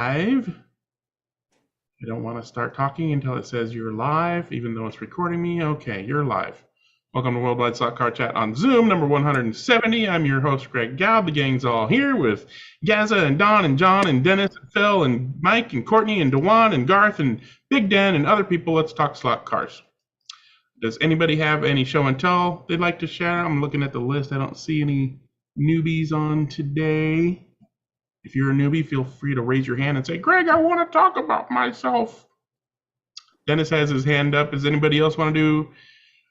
Live. I don't want to start talking until it says you're live, even though it's recording me. Okay, you're live. Welcome to Worldwide Slot Car Chat on Zoom, number 170. I'm your host, Greg Gow. The gang's all here with Gaza and Don and John and Dennis and Phil and Mike and Courtney and Dewan and Garth and Big Dan and other people. Let's talk slot cars. Does anybody have any show and tell they'd like to share? I'm looking at the list. I don't see any newbies on today. If you're a newbie, feel free to raise your hand and say, Greg, I want to talk about myself. Dennis has his hand up. Does anybody else want to do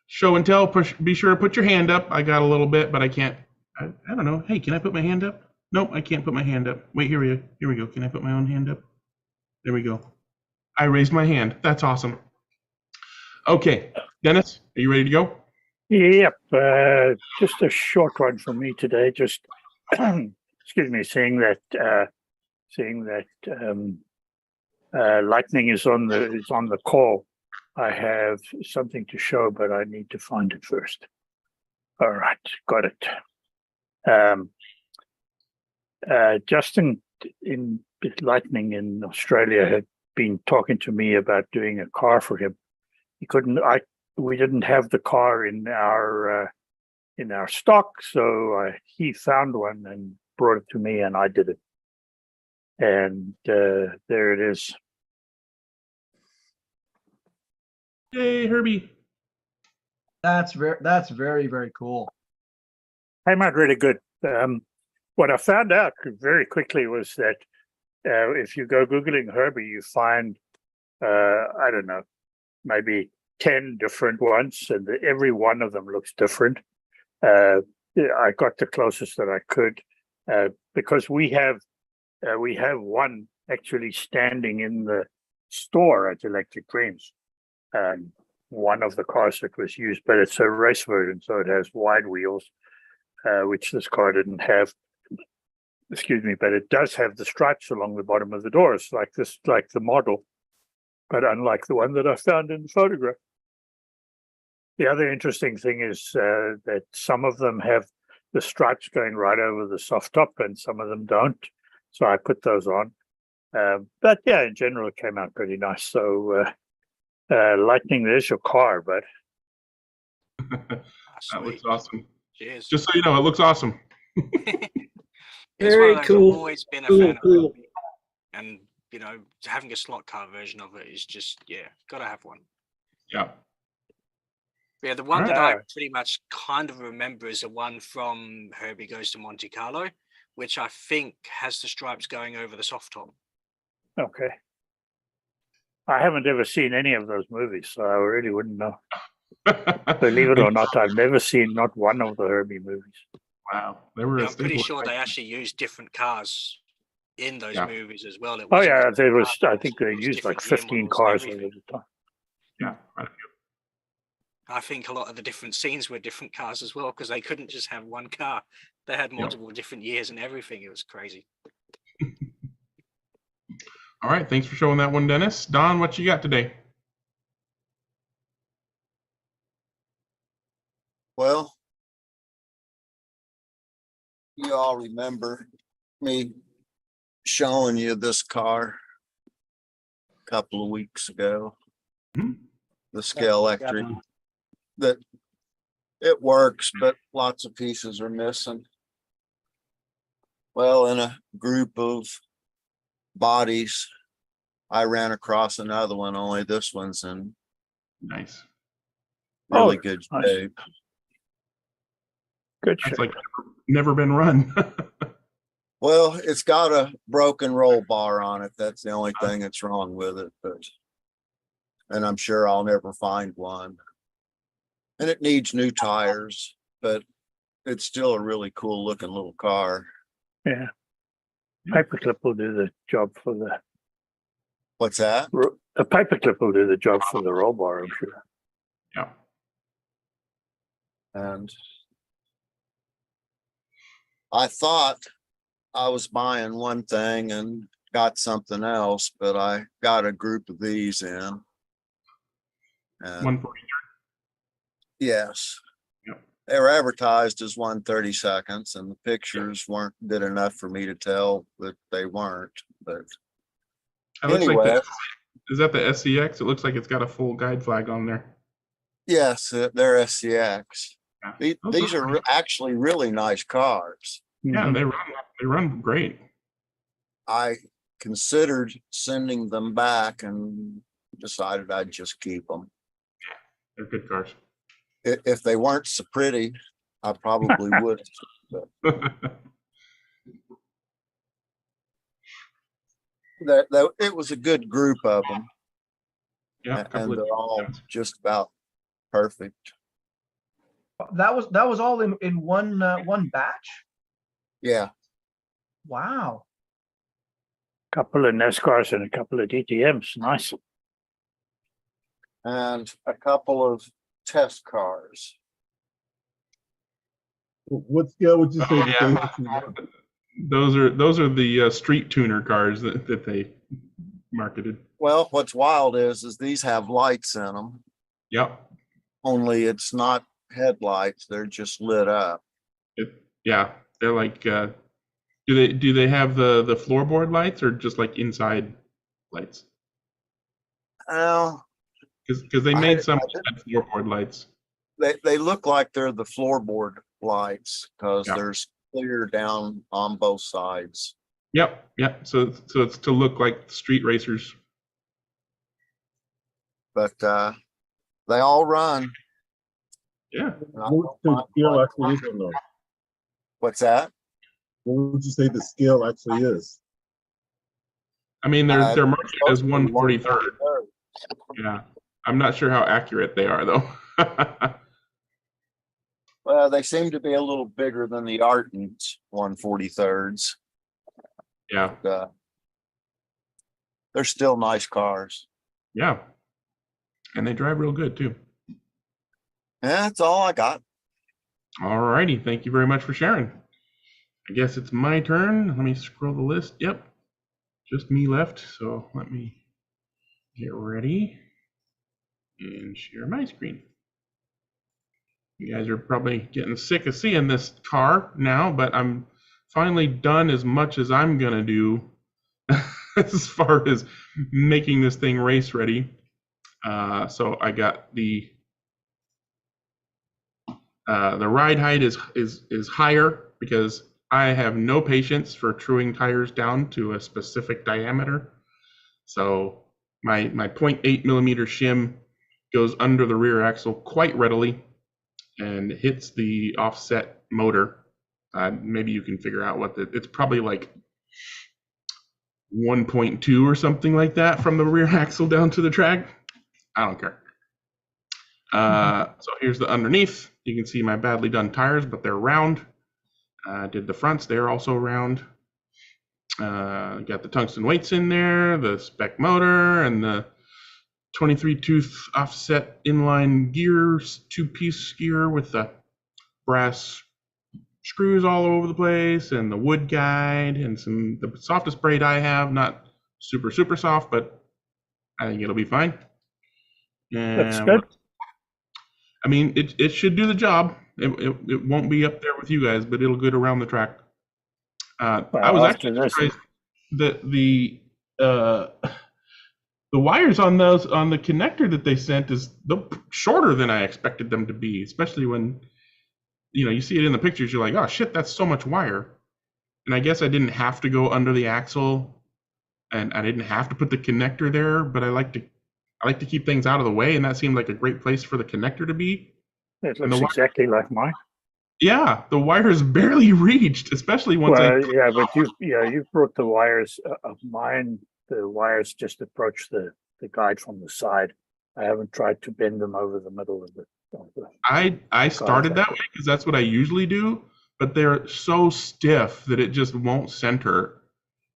show and tell? Be sure to put your hand up. I got a little bit, but I can't. I don't know. Hey, can I put my hand up? Nope, I can't put my hand up. Wait, here we go. Can I put my own hand up? There we go. I raised my hand. That's awesome. Okay, Dennis, are you ready to go? Yep. Just a short one for me today. Just excuse me, seeing that Lightning is on the call. I have something to show, but I need to find it first. All right, got it. Justin in Lightning in Australia had been talking to me about doing a car for him. We didn't have the car in our stock, so he found one and brought it to me, and I did it. And there it is. Yay, Herbie! That's very very cool. Came out really good. What I found out very quickly was that if you go Googling Herbie, you find I don't know, maybe 10 different ones, and every one of them looks different. I got the closest that I could because we have one actually standing in the store at Electric Dreams. One of the cars that was used, but it's a race version, so it has wide wheels, which this car didn't have. Excuse me, but it does have the stripes along the bottom of the doors, like the model, but unlike the one that I found in the photograph. The other interesting thing is that some of them have the stripes going right over the soft top and some of them don't. So I put those on. But yeah, in general, it came out pretty nice. So Lightning, there's your car, but That looks awesome. Cheers. Just so you know, it looks awesome. Very cool. I've always been a fan of it. And, having a slot car version of it is just, gotta have one. Yeah. Yeah, the one that I pretty much kind of remember is the one from Herbie Goes to Monte Carlo, which I think has the stripes going over the soft top. okay. I haven't ever seen any of those movies, so I really wouldn't know. Believe it or not, I've never seen not one of the Herbie movies. Wow, they were. I'm pretty sure they actually used different cars in those movies as well. Oh yeah, there was. I think they used like 15 cars over the time. Yeah, right. I think a lot of the different scenes were different cars as well, because they couldn't just have one car. They had multiple different years and everything. It was crazy. All right, thanks for showing that one, Dennis. Don, what you got today? Well, you all remember me showing you this car a couple of weeks ago, the Scale Electric. That it works, but lots of pieces are missing. Well, in a group of bodies, I ran across another one, only this one's in Nice. really good nice. shape. Good That's shape. like never been run. Well, it's got a broken roll bar on it. That's the only thing that's wrong with it, and I'm sure I'll never find one. And it needs new tires, but it's still a really cool looking little car. Yeah. Paperclip will do the job for the. What's that? A paperclip will do the job for the roll bar, I'm sure. Yeah. And I thought I was buying one thing and got something else, but I got a group of these in. And 143. yes. Yep. They were advertised as 130 seconds, and the pictures weren't good enough for me to tell that they weren't. But It looks like Anyway, is that the SCX? It looks like it's got a full guide flag on there. yes, they're SCX. Yeah, These are actually really nice cars. yeah, Mhm. they run great. I considered sending them back and decided I'd just keep them. They're good cars. If they weren't so pretty, I probably would. It was a good group of them, Yeah, a couple and they're all of just about perfect. That was all in one batch. Yeah, Wow. Couple of NASCARs and a couple of DTMs. Nice. and a couple of test cars. What scale would you say Oh, that yeah. they actually run? Those are the street tuner cars that they marketed. Well, what's wild is these have lights in them, Yep. only it's not headlights, they're just lit up. Yeah, they're like. Do they have the floorboard lights or just like inside lights? Well, Because they I- made some I that had floorboard lights. they look like they're the floorboard lights because Yeah. there's clear down on both sides. Yep. So it's to look like street racers. But they all run. Yeah. and I What don't would you say the mind scale actually is on those? What's that? What would you say the scale actually is? I mean, they're Uh, marketed as 1/43rd. Yeah. I'm not sure how accurate they are though. Well, they seem to be a little bigger than the Artons 1/43rds. Yeah. They're still nice cars. Yeah. And they drive real good too. Yeah, that's all I got. All righty. Thank you very much for sharing. I guess it's my turn. Let me scroll the list. Yep. Just me left. So let me get ready and share my screen. You guys are probably getting sick of seeing this car now, but I'm finally done as much as I'm going to do as far as making this thing race ready. So I got the ride height is higher because I have no patience for truing tires down to a specific diameter. So my 0.8 millimeter shim goes under the rear axle quite readily and hits the offset motor. Maybe you can figure out it's probably like 1.2 or something like that from the rear axle down to the track. I don't care. So here's the underneath. You can see my badly done tires, but they're round. Did the fronts, they're also round. Got the tungsten weights in there, the spec motor, and the 23 tooth offset inline gears, 2-piece gear with the brass screws all over the place, and the wood guide, and the softest braid I have, not super soft, but I think it'll be fine. That's And good. I mean, it should do the job. It won't be up there with you guys, but it'll get around the track. I Well, was after actually this- surprised that the wires on the connector that they sent is shorter than I expected them to be, especially when you see it in the pictures. You're like, oh shit, that's so much wire. And I guess I didn't have to go under the axle, and I didn't have to put the connector there. But I like to keep things out of the way, and that seemed like a great place for the connector to be. It And looks exactly like mine. Yeah, the wires barely reached, especially once Well, yeah, but you brought the wires of mine. The wires just approach the guide from the side. I haven't tried to bend them over the middle of the I started that way because that's what I usually do, but they're so stiff that it just won't center.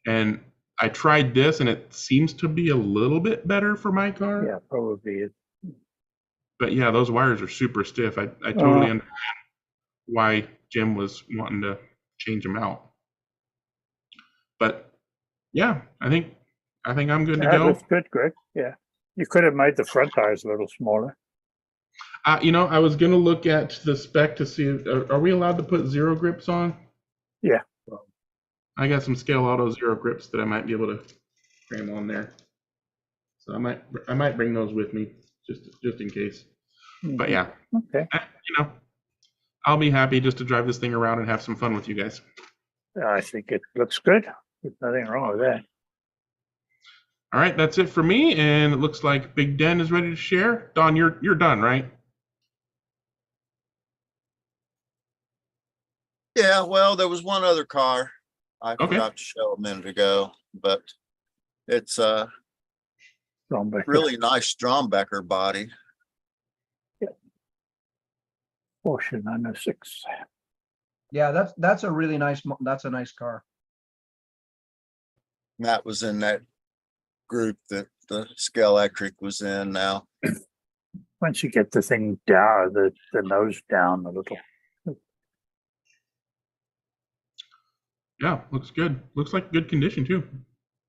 And I tried this, and it seems to be a little bit better for my car. Yeah, probably. But yeah, those wires are super stiff. I totally understand why Jim was wanting to change them out. But yeah, I think I'm good to Yeah, go. that's good, Greg. Yeah, you could have made the front tires a little smaller. I was gonna look at the spec to see are we allowed to put zero grips on? Yeah. I got some Scale Auto zero grips that I might be able to cram on there. So I might bring those with me just in case. But yeah, Okay. you know, I'll be happy just to drive this thing around and have some fun with you guys. I think it looks good. There's nothing wrong with that. All right, that's it for me, and it looks like Big Den is ready to share. Don, you're done, right? Yeah, well, there was one other car I Okay. forgot to show a minute ago, but it's a Strombecker. really nice Strombecker body. Porsche 906. Yeah, that's a really nice. That's a nice car. That was in that group that the Scalextric was in now. Once you get the thing down, the nose down a little. Yeah, looks good. Looks like good condition too.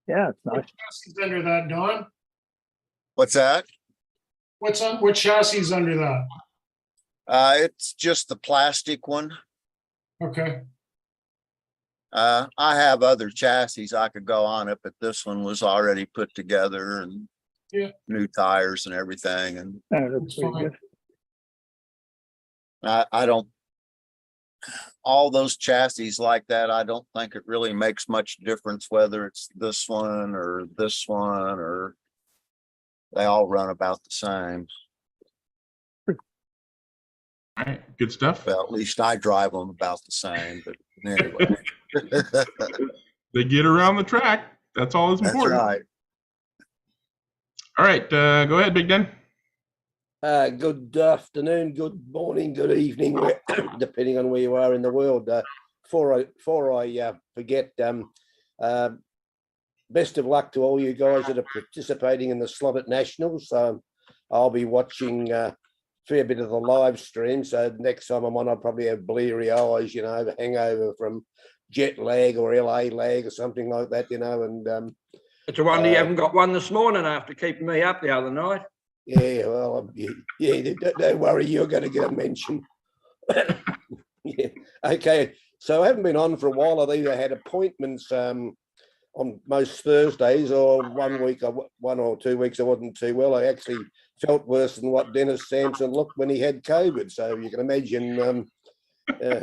Yeah, it's nice. What chassis is under that, Don? What's that? What chassis is under that? It's just the plastic one. Okay. I have other chassis I could go on it, but this one was already put together and Yeah. new tires and everything. And Yeah, that's That's pretty fine. good. I don't, all those chassis like that, I don't think it really makes much difference whether it's this one or this one, or they all run about the same. All right, good stuff. Well, at least I drive them about the same, but anyway. They get around the track. That's all that's That's important. right. All right, go ahead, Big Den. Good afternoon, good morning, good evening, depending on where you are in the world. Before I forget, best of luck to all you guys that are participating in the Slot Nationals. I'll be watching a fair bit of the live stream. So next time I'm on, I'll probably have bleary eyes, hangover from jet lag or LA lag or something like that, and It's a wonder you haven't got one this morning after keeping me up the other night. yeah, well, yeah, don't worry, you're going to get a mention. Yeah, okay. So I haven't been on for a while. I've either had appointments on most Thursdays, or 1 week, 1 or 2 weeks, I wasn't too well. I actually felt worse than what Dennis Sampson looked when he had COVID. So you can imagine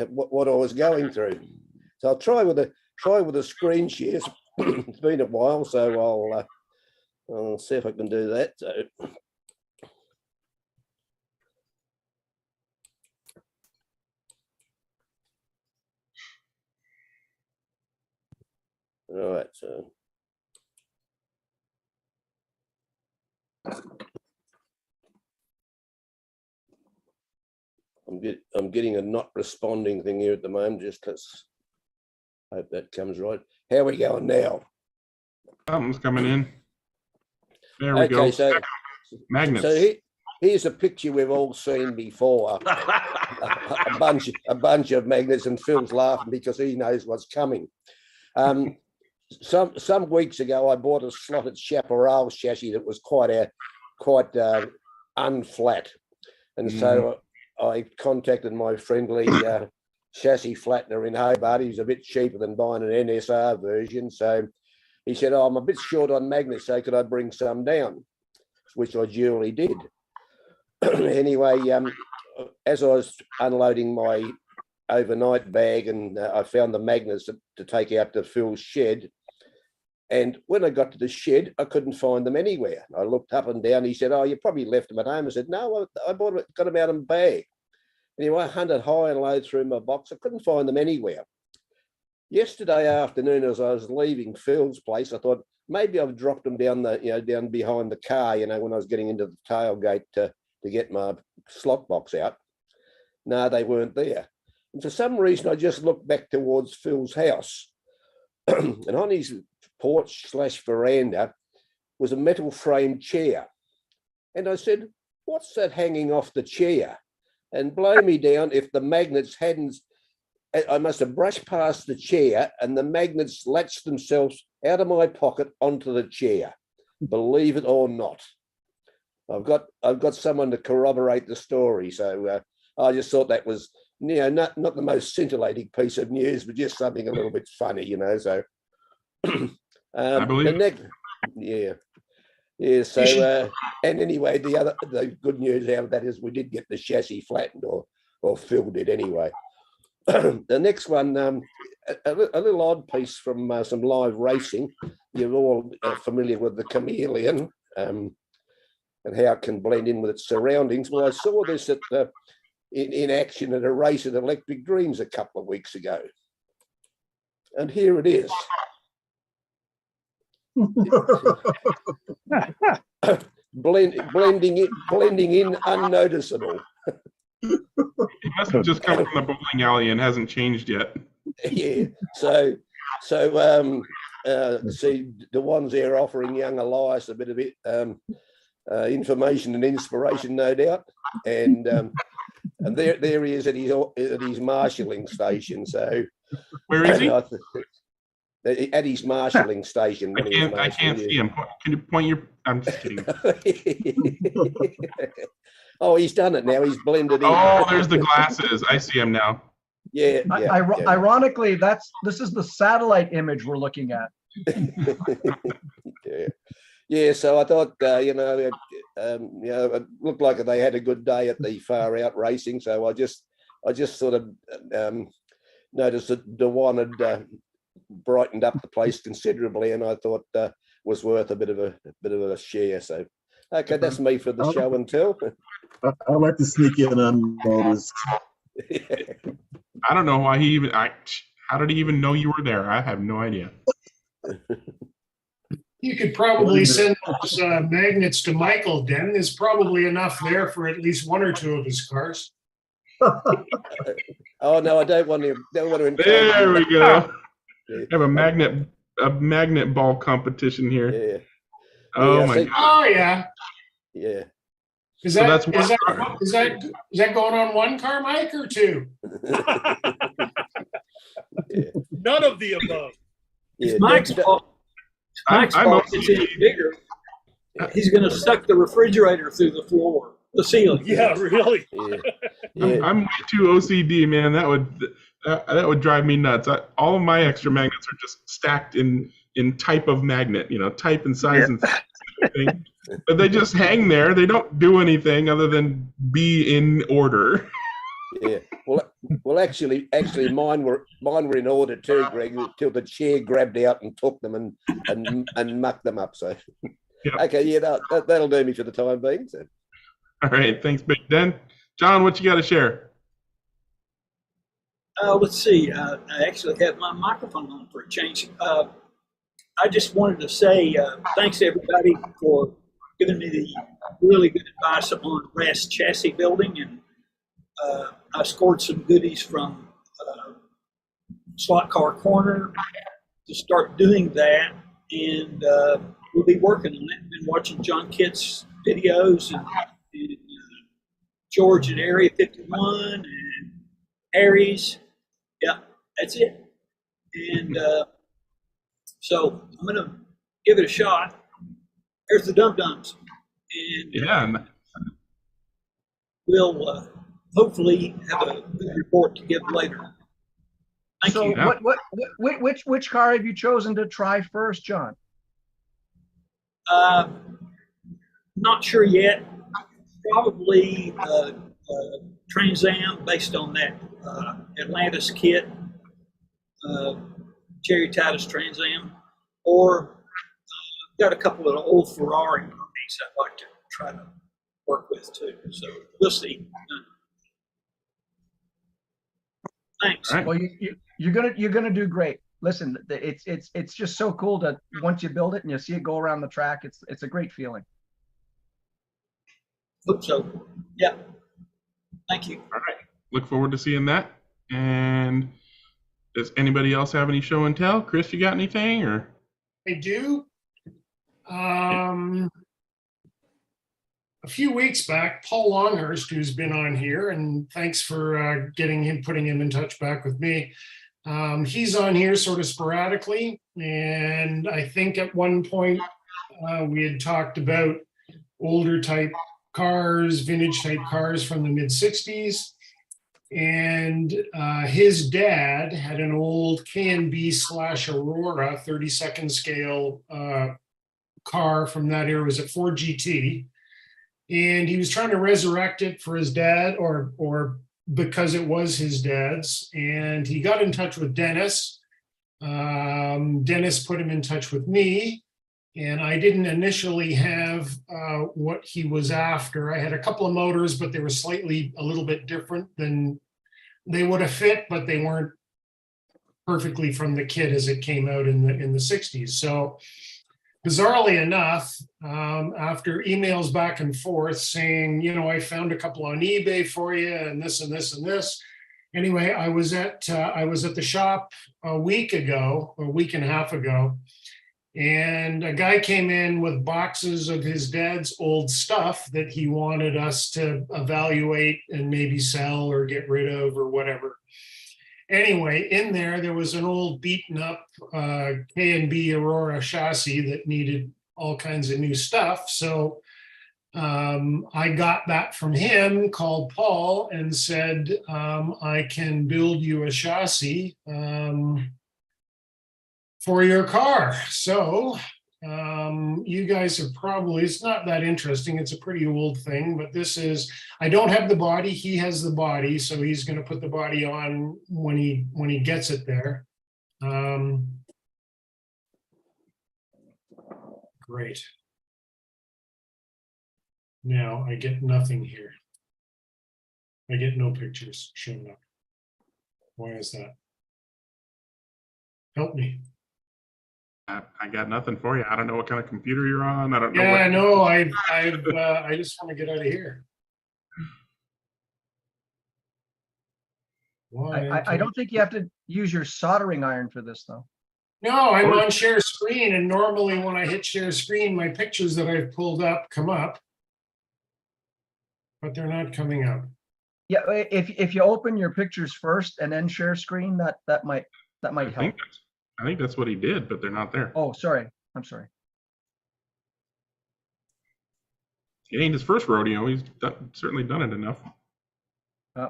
what I was going through. So I'll try with a screen share. It's been a while, so I'll see if I can do that. So. All right, so I'm getting a not responding thing here at the moment. Just let's hope that comes right. How are we going now? Something's coming in. There we go. Okay, so Magnets. here's a picture we've all seen before. a bunch of magnets, and Phil's laughing because he knows what's coming. Some weeks ago, I bought a slotted chaparral chassis that was quite unflat, and so I contacted my friendly chassis flattener in Hobart. He was a bit cheaper than buying an NSR version, so he said, "Oh, I'm a bit short on magnets, so could I bring some down?" Which I duly did. Anyway, as I was unloading my overnight bag, and I found the magnets to take out to Phil's shed. And when I got to the shed, I couldn't find them anywhere. I looked up and down. He said, "Oh, you probably left them at home." I said, "No, I got them out in a bag." Anyway, I hunted high and low through my box. I couldn't find them anywhere. Yesterday afternoon, as I was leaving Phil's place, I thought maybe I've dropped them down down behind the car, when I was getting into the tailgate to get my slot box out. No, they weren't there. And for some reason, I just looked back towards Phil's house, and on his porch/veranda was a metal framed chair. And I said, "What's that hanging off the chair?" And blow me down if the magnets hadn't, I must have brushed past the chair and the magnets latched themselves out of my pocket onto the chair. Believe it or not. I've got someone to corroborate the story. So I just thought that was, not the most scintillating piece of news, but just something a little bit funny, So I believe Yeah. Yeah. So, and anyway, the good news out of that is we did get the chassis flattened or filled it anyway. The next one, a little odd piece from some live racing. You're all familiar with the chameleon and how it can blend in with its surroundings. Well, I saw this in action at a race at Electric Dreams a couple of weeks ago. And here it is. blending in unnoticeable. It must have just come from the bowling alley and hasn't changed yet. Yeah. So see the ones there offering young Elias a bit of information and inspiration, no doubt. And there he is at his marshalling station. So where is he? At his marshalling station. I can't see him. Can you point your? I'm just kidding. Oh, he's done it now. He's blended in. Oh, there's the glasses. I see him now. Yeah. Ironically, this is the satellite image we're looking at. Yeah. So I thought, it looked like they had a good day at the Far Out Racing. So I just sort of noticed that Dewan had brightened up the place considerably, and I thought was worth a bit of a share. So, okay, that's me for the show and tell. I like to sneak in unnoticed. I don't know why he even. How did he even know you were there? I have no idea. You could probably send those magnets to Michael, Den. There's probably enough there for at least one or two of his cars. Oh no, I don't want to. There we go. We have a magnet ball competition here. Yeah. Oh my God. Oh yeah. Yeah. Is that going on one car, Mike, or two? None of the above. Yeah, Mike's fault. Mike's fault. It's any bigger. He's going to suck the refrigerator through the floor, the ceiling. Yeah, really. Yeah. I'm way too OCD, man. That would drive me nuts. All of my extra magnets are just stacked in type of magnet, type and size and everything. But they just hang there. They don't do anything other than be in order. Yeah. Well, actually, mine were in order too, Greg. Until the chair grabbed out and took them and mucked them up. So, Yep. Okay, yeah, that'll do me for the time being. So. All right, thanks, Big Den. John, what you got to share? Let's see. I actually have my microphone on for a change. I just wanted to say thanks to everybody for giving me the really good advice on RAS chassis building, and I scored some goodies from Slot Car Corner to start doing that, and we'll be working on it. Been watching John Kitt's videos and George at Area 51 and Harry's. Yeah, that's it. And so I'm going to give it a shot. Here's the dum-dums. And Yeah. we'll hopefully have a good report to give later. Thank So you. Yeah. which car have you chosen to try first, John? Not sure yet. Probably Trans Am based on that Atlantis kit, Cherry Titus Trans Am, or got a couple of old Ferrari movies I'd like to try to work with too. So we'll see. Thanks. All right. Well, you're gonna do great. Listen, it's just so cool to once you build it and you see it go around the track. It's a great feeling. Hope so. Yeah. Thank you. All right. Look forward to seeing that. And does anybody else have any show and tell? Chris, you got anything? Or I do. A few weeks back, Paul Longhurst, who's been on here, and thanks for putting him in touch back with me. He's on here sort of sporadically, and I think at one point we had talked about older type cars, vintage type cars from the mid 60s. And his dad had an old K&B / Aurora 32nd scale car from that era. It was a Ford GT. And he was trying to resurrect it for his dad or because it was his dad's. And he got in touch with Dennis. Dennis put him in touch with me. And I didn't initially have what he was after. I had a couple of motors, but they were slightly a little bit different than they would have fit, but they weren't perfectly from the kit as it came out in the 60s. So bizarrely enough, after emails back and forth saying, you know, I found a couple on eBay for you and this and this and this. Anyway, I was at the shop a week and a half ago, and a guy came in with boxes of his dad's old stuff that he wanted us to evaluate and maybe sell or get rid of or whatever. Anyway, in there was an old beaten up K&B Aurora chassis that needed all kinds of new stuff. So I got that from him, called Paul and said, I can build you a chassis for your car. So you guys are probably, it's not that interesting. It's a pretty old thing, but this is, I don't have the body. He has the body. So he's going to put the body on when he gets it there. Great. Now I get nothing here. I get no pictures showing up. Why is that? Help me. I got nothing for you. I don't know what kind of computer you're on. I don't know. Yeah, no, I just want to get out of here. Why? I don't think you have to use your soldering iron for this, though. No, I'm on share screen, and normally when I hit share screen, my pictures that I've pulled up come up, but they're not coming up. Yeah, if you open your pictures first and then share screen, that might help. I think that's what he did, but they're not there. Oh, sorry. I'm sorry. It ain't his first rodeo. He's certainly done it enough.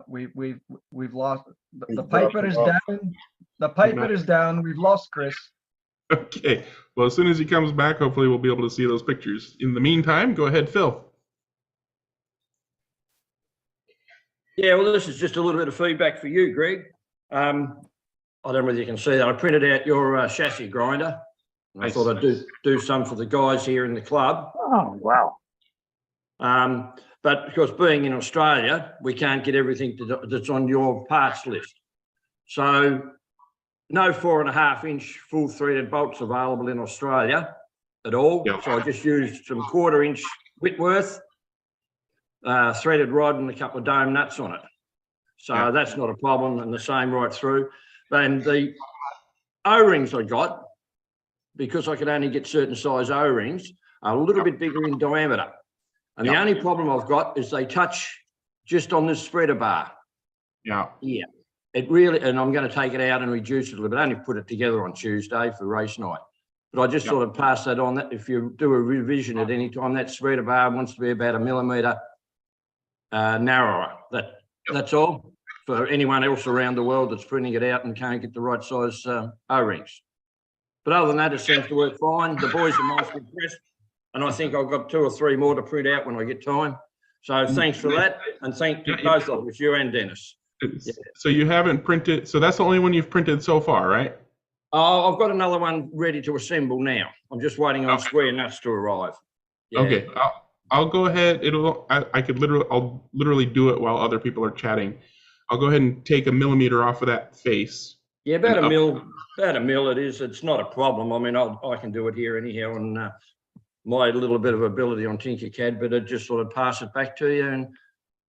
We've lost the piper is down. The piper is down. We've lost Chris. Okay. Well, as soon as he comes back, hopefully we'll be able to see those pictures. In the meantime, go ahead, Phil. Yeah, well, this is just a little bit of feedback for you, Greg. I don't know whether you can see that. I printed out your chassis grinder. And I thought I'd do some for the guys here in the club. Oh, wow. But because being in Australia, we can't get everything that's on your parts list. So no 4.5-inch full threaded bolts available in Australia at all. Yep. So I just used some 1/4-inch Whitworth threaded rod and a couple of dome nuts on it. So that's not a problem, and the same right through. And the O-rings I got, because I could only get certain size O-rings, are a little bit bigger in diameter. And the only problem I've got is they touch just on this spreader bar. Yeah. It really, and I'm going to take it out and reduce it a little bit. I only put it together on Tuesday for race night. But I just sort of pass that on, that if you do a revision at any time, that spreader bar wants to be about 1 millimeter narrower. That's all. For anyone else around the world that's printing it out and can't get the right size O-rings. But other than that, it seems to work fine. The boys are nicely impressed, and I think I've got 2 or 3 more to print out when I get time. So thanks for that, and thank you both of you and Dennis. So you haven't printed, so that's the only one you've printed so far, right? Oh, I've got another one ready to assemble now. I'm just waiting on square nuts to arrive. Yeah. Okay, I'll go ahead. I'll literally do it while other people are chatting. I'll go ahead and take 1 millimeter off of that face. Yeah, about a mil it is. It's not a problem. I mean, I can do it here anyhow, and my little bit of ability on Tinkercad, but it just sort of pass it back to you. And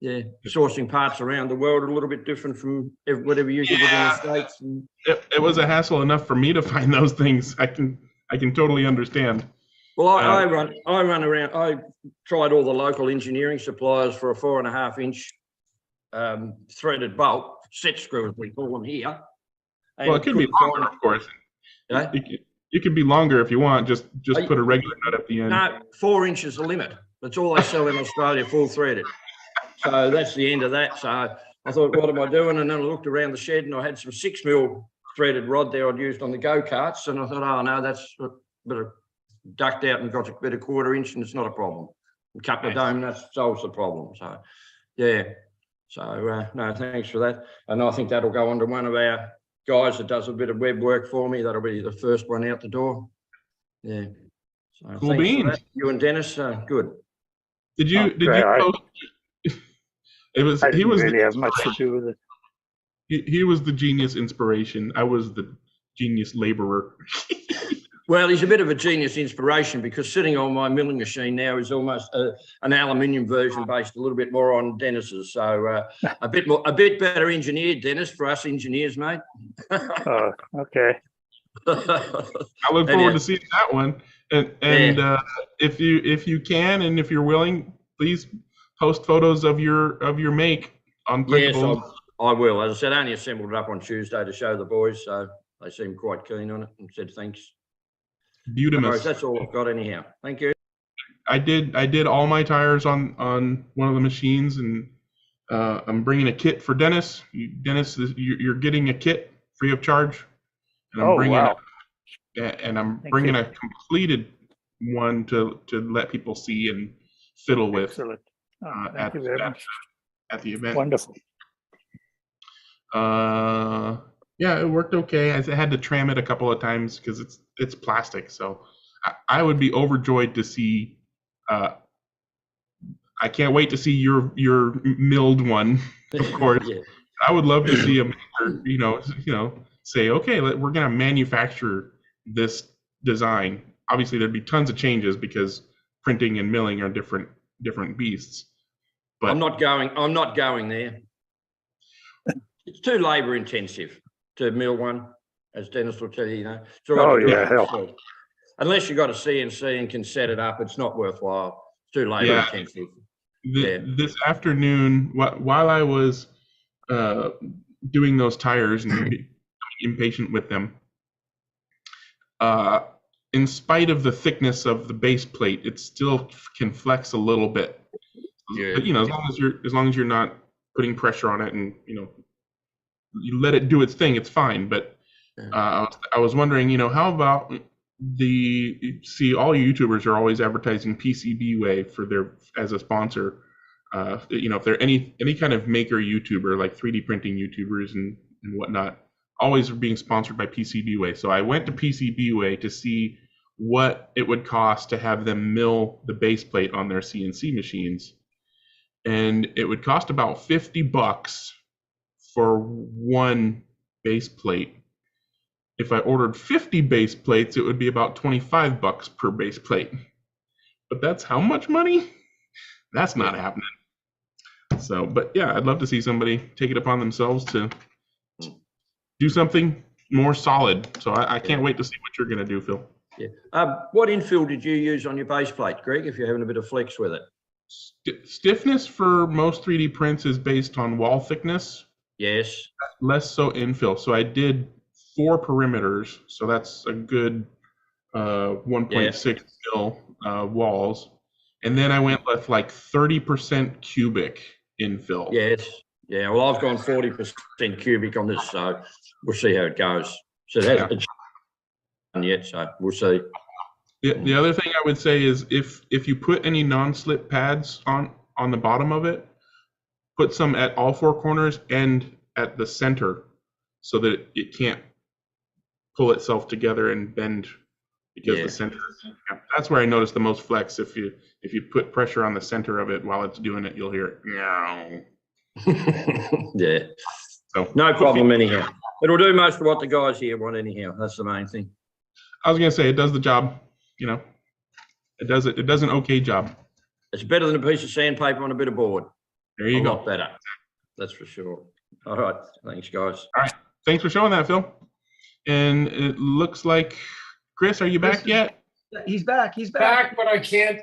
yeah, sourcing parts around the world are a little bit different from whatever you get in the States. And it was a hassle enough for me to find those things. I can totally understand. Well, I run around. I tried all the local engineering suppliers for a 4.5-inch threaded bolt, set screw as we call them here. Well, it could be longer, of course. Yeah? It could be longer if you want. Just put a regular nut at the end. No, 4 inches the limit. That's all they sell in Australia, full threaded. So that's the end of that. So I thought, what am I doing? And then I looked around the shed and I had some 6 mil threaded rod there I'd used on the go-karts. And I thought, oh no, that's a bit of ducked out and got a bit of 1/4 inch, and it's not a problem. A couple of dome, that solves the problem. So, yeah. So, no, thanks for that. And I think that'll go on to one of our guys that does a bit of web work for me. That'll be the first one out the door. Yeah. So Cool thanks for beans. that. You and Dennis, good. Did you post? It was I he didn't was really the, have much to do with it. he was the genius inspiration. I was the genius laborer. Well, he's a bit of a genius inspiration because sitting on my milling machine now is almost an aluminium version based a little bit more on Dennis's. So a bit better engineered, Dennis, for us engineers, mate. Oh, okay. I look forward to seeing that one. And if you can and if you're willing, please post photos of your make on printables. Yes, I will. As I said, I only assembled it up on Tuesday to show the boys, so they seemed quite keen on it and said thanks. Beautiful. That's all I've got anyhow. Thank you. I did all my tires on one of the machines, and I'm bringing a kit for Dennis. Dennis, you're getting a kit free of charge. And I'm bringing a completed one to let people see and fiddle with. Excellent. Thank you very much. At the event. Wonderful. Yeah, it worked okay. I had to tram it a couple of times because it's plastic. So I would be overjoyed to see. I can't wait to see your milled one, of course. Yeah. I would love to see a maker, say, okay, we're going to manufacture this design. Obviously, there'd be tons of changes because printing and milling are different beasts. But I'm not going there. It's too labor intensive to mill one, as Dennis will tell you. Oh yeah, hell. Unless you've got a CNC and can set it up, it's not worthwhile. It's too labor intensive. This afternoon, while I was doing those tires and being impatient with them, in spite of the thickness of the base plate, it still can flex a little bit. Yeah. But as long as you're not putting pressure on it and you let it do its thing, it's fine. But I was wondering, how about all YouTubers are always advertising PCBWay as a sponsor. If they're any kind of maker YouTuber, like 3D printing YouTubers and whatnot, always being sponsored by PCBWay. So I went to PCBWay to see what it would cost to have them mill the base plate on their CNC machines. And it would cost about $50 for one base plate. If I ordered 50 base plates, it would be about $25 per base plate. But that's how much money? That's not happening. So, but yeah, I'd love to see somebody take it upon themselves to do something more solid. So I can't wait to see what you're going to do, Phil. Yeah. What infill did you use on your base plate, Greg, if you're having a bit of flex with it? Stiffness for most 3D prints is based on wall thickness. Yes. Less so infill. So I did 4 perimeters. So that's a good 1.6 mil walls. And then I went with like 30% cubic infill. Yes. Yeah. Well, I've gone 40% cubic on this, so we'll see how it goes. So that's done yet, so we'll see. The other thing I would say is if you put any non-slip pads on the bottom of it, put some at all 4 corners and at the center so that it can't pull itself together and bend because the center. That's where I noticed the most flex. If you put pressure on the center of it while it's doing it, you'll hear it. Yeah. So no problem anyhow. It'll do most of what the guys here want anyhow. That's the main thing. I was gonna say it does the job. It does an okay job. It's better than a piece of sandpaper on a bit of board. There you go. A lot better. That's for sure. All right. Thanks, guys. All right. Thanks for showing that, Phil. And it looks like, Chris, are you back yet? He's back. He's back, but I can't.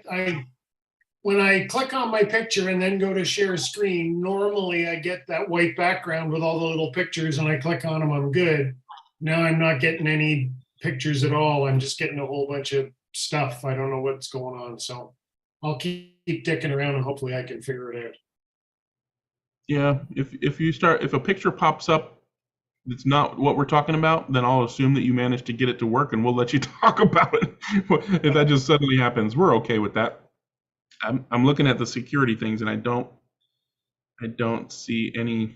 When I click on my picture and then go to share screen, normally I get that white background with all the little pictures and I click on them, I'm good. Now I'm not getting any pictures at all. I'm just getting a whole bunch of stuff. I don't know what's going on. So I'll keep dicking around and hopefully I can figure it out. Yeah, if a picture pops up it's not what we're talking about, then I'll assume that you managed to get it to work and we'll let you talk about it. If that just suddenly happens, we're okay with that. I'm looking at the security things and I don't see any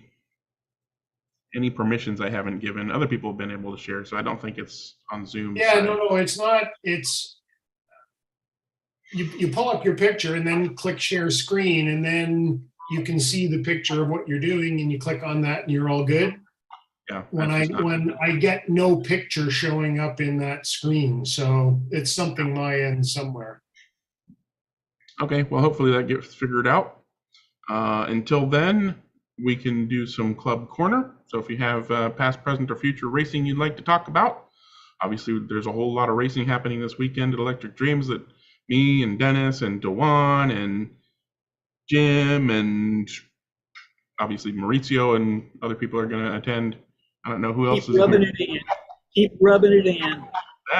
permissions I haven't given. Other people have been able to share, so I don't think it's on Zoom. Yeah, no, it's not. It's you pull up your picture and then click share screen, and then you can see the picture of what you're doing, and you click on that, and you're all good. Yeah. When I get no picture showing up in that screen, so it's something my end somewhere. Okay, well, hopefully that gets figured out. Until then, we can do some Club Corner. So if you have past, present, or future racing you'd like to talk about, obviously there's a whole lot of racing happening this weekend at Electric Dreams that me and Dennis and Dewan and Jim and obviously Maurizio and other people are going to attend. I don't know who else Keep is rubbing here. it in. Keep rubbing it in.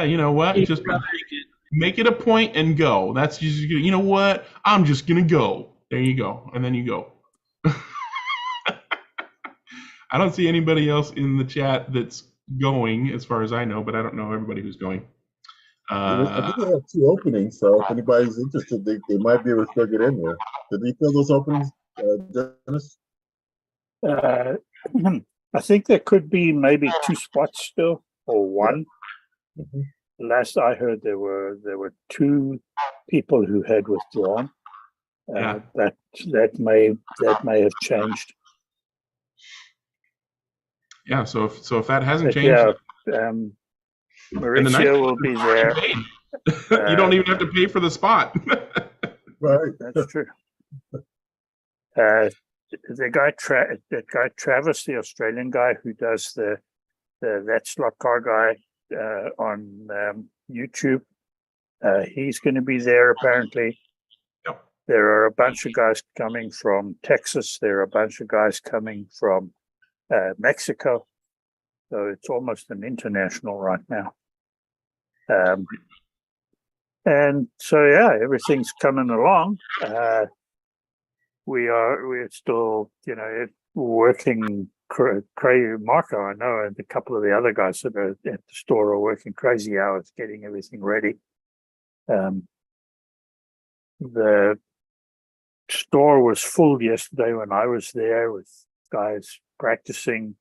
You know what? Keep Just rubbing it in. make it a point and go. That's just, you know what? I'm just going to go. There you go. And then you go. I don't see anybody else in the chat that's going, as far as I know, but I don't know everybody who's going. I think they have 2 openings, so if anybody's interested, they might be able to still get in there. Did they fill those openings, Dennis? I think there could be maybe 2 spots still, or 1. Mm-hmm. Last I heard, there were 2 people who had withdrawn. Yeah. That may have changed. Yeah, so if that hasn't But changed, yeah, and the Maurizio will be there. You don't even have to pay for the spot. Right. That's true. The guy Travis, the Australian guy who does the that slot car guy on YouTube, he's going to be there apparently. Yep. There are a bunch of guys coming from Texas. There are a bunch of guys coming from Mexico. So it's almost an international right now. And so, yeah, everything's coming along. We're still, working. Marco, I know, and a couple of the other guys that are at the store are working crazy hours getting everything ready. The store was full yesterday when I was there with guys practicing.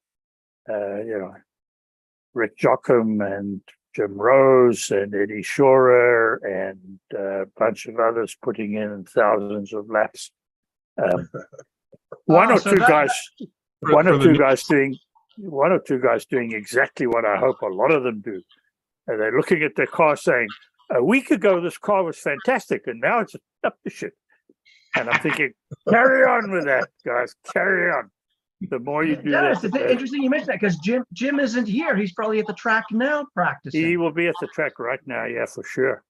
Rick Jockum and Jim Rose and Eddie Shorer and a bunch of others putting in thousands of laps. One or two guys doing exactly what I hope a lot of them do. And they're looking at their car saying, a week ago this car was fantastic and now it's up to shit. And I'm thinking, carry on with that, guys, carry on. The more you do Dennis, that, it's interesting you mentioned that because Jim isn't here. He's probably at the track now practicing. he will be at the track right now, yeah, for sure.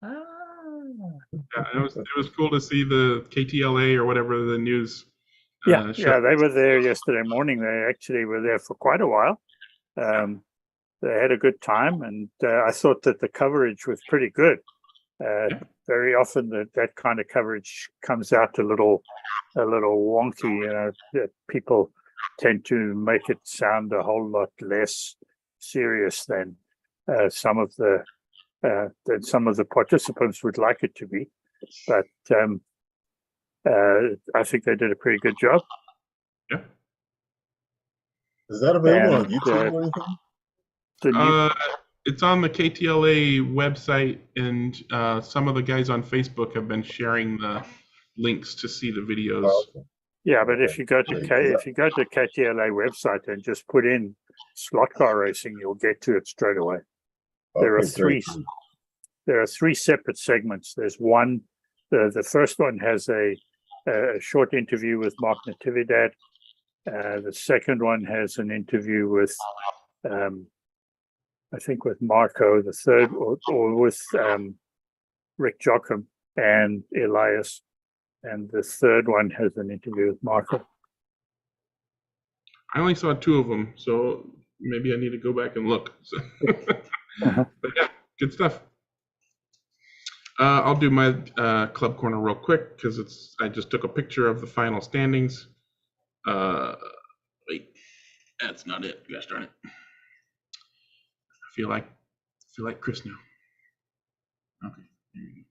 Ah. Yeah, it was cool to see the KTLA or whatever the news. Yeah, they were there yesterday morning. They actually were there for quite a while. They had a good time, and I thought that the coverage was pretty good. Very often that kind of coverage comes out a little wonky. People tend to make it sound a whole lot less serious than some of the participants would like it to be. But I think they did a pretty good job. Yeah. Is that available on YouTube or anything? It's on the KTLA website, and some of the guys on Facebook have been sharing the links to see the videos. Oh, okay. Yeah, but if you go to KTLA website and just put in slot car racing, you'll get to it straight away. There are three. There are 3 separate segments. There's one. The first one has a short interview with Mark Natividad. The second one has an interview with, I think, with Marco. The third, or with Rick Jockum and Elias. And the third one has an interview with Marco. I only saw 2 of them, so maybe I need to go back and look. So. But yeah, good stuff. I'll do my club corner real quick because I just took a picture of the final standings. That's not it. Gosh darn it. I feel like Chris now. Okay. There you go.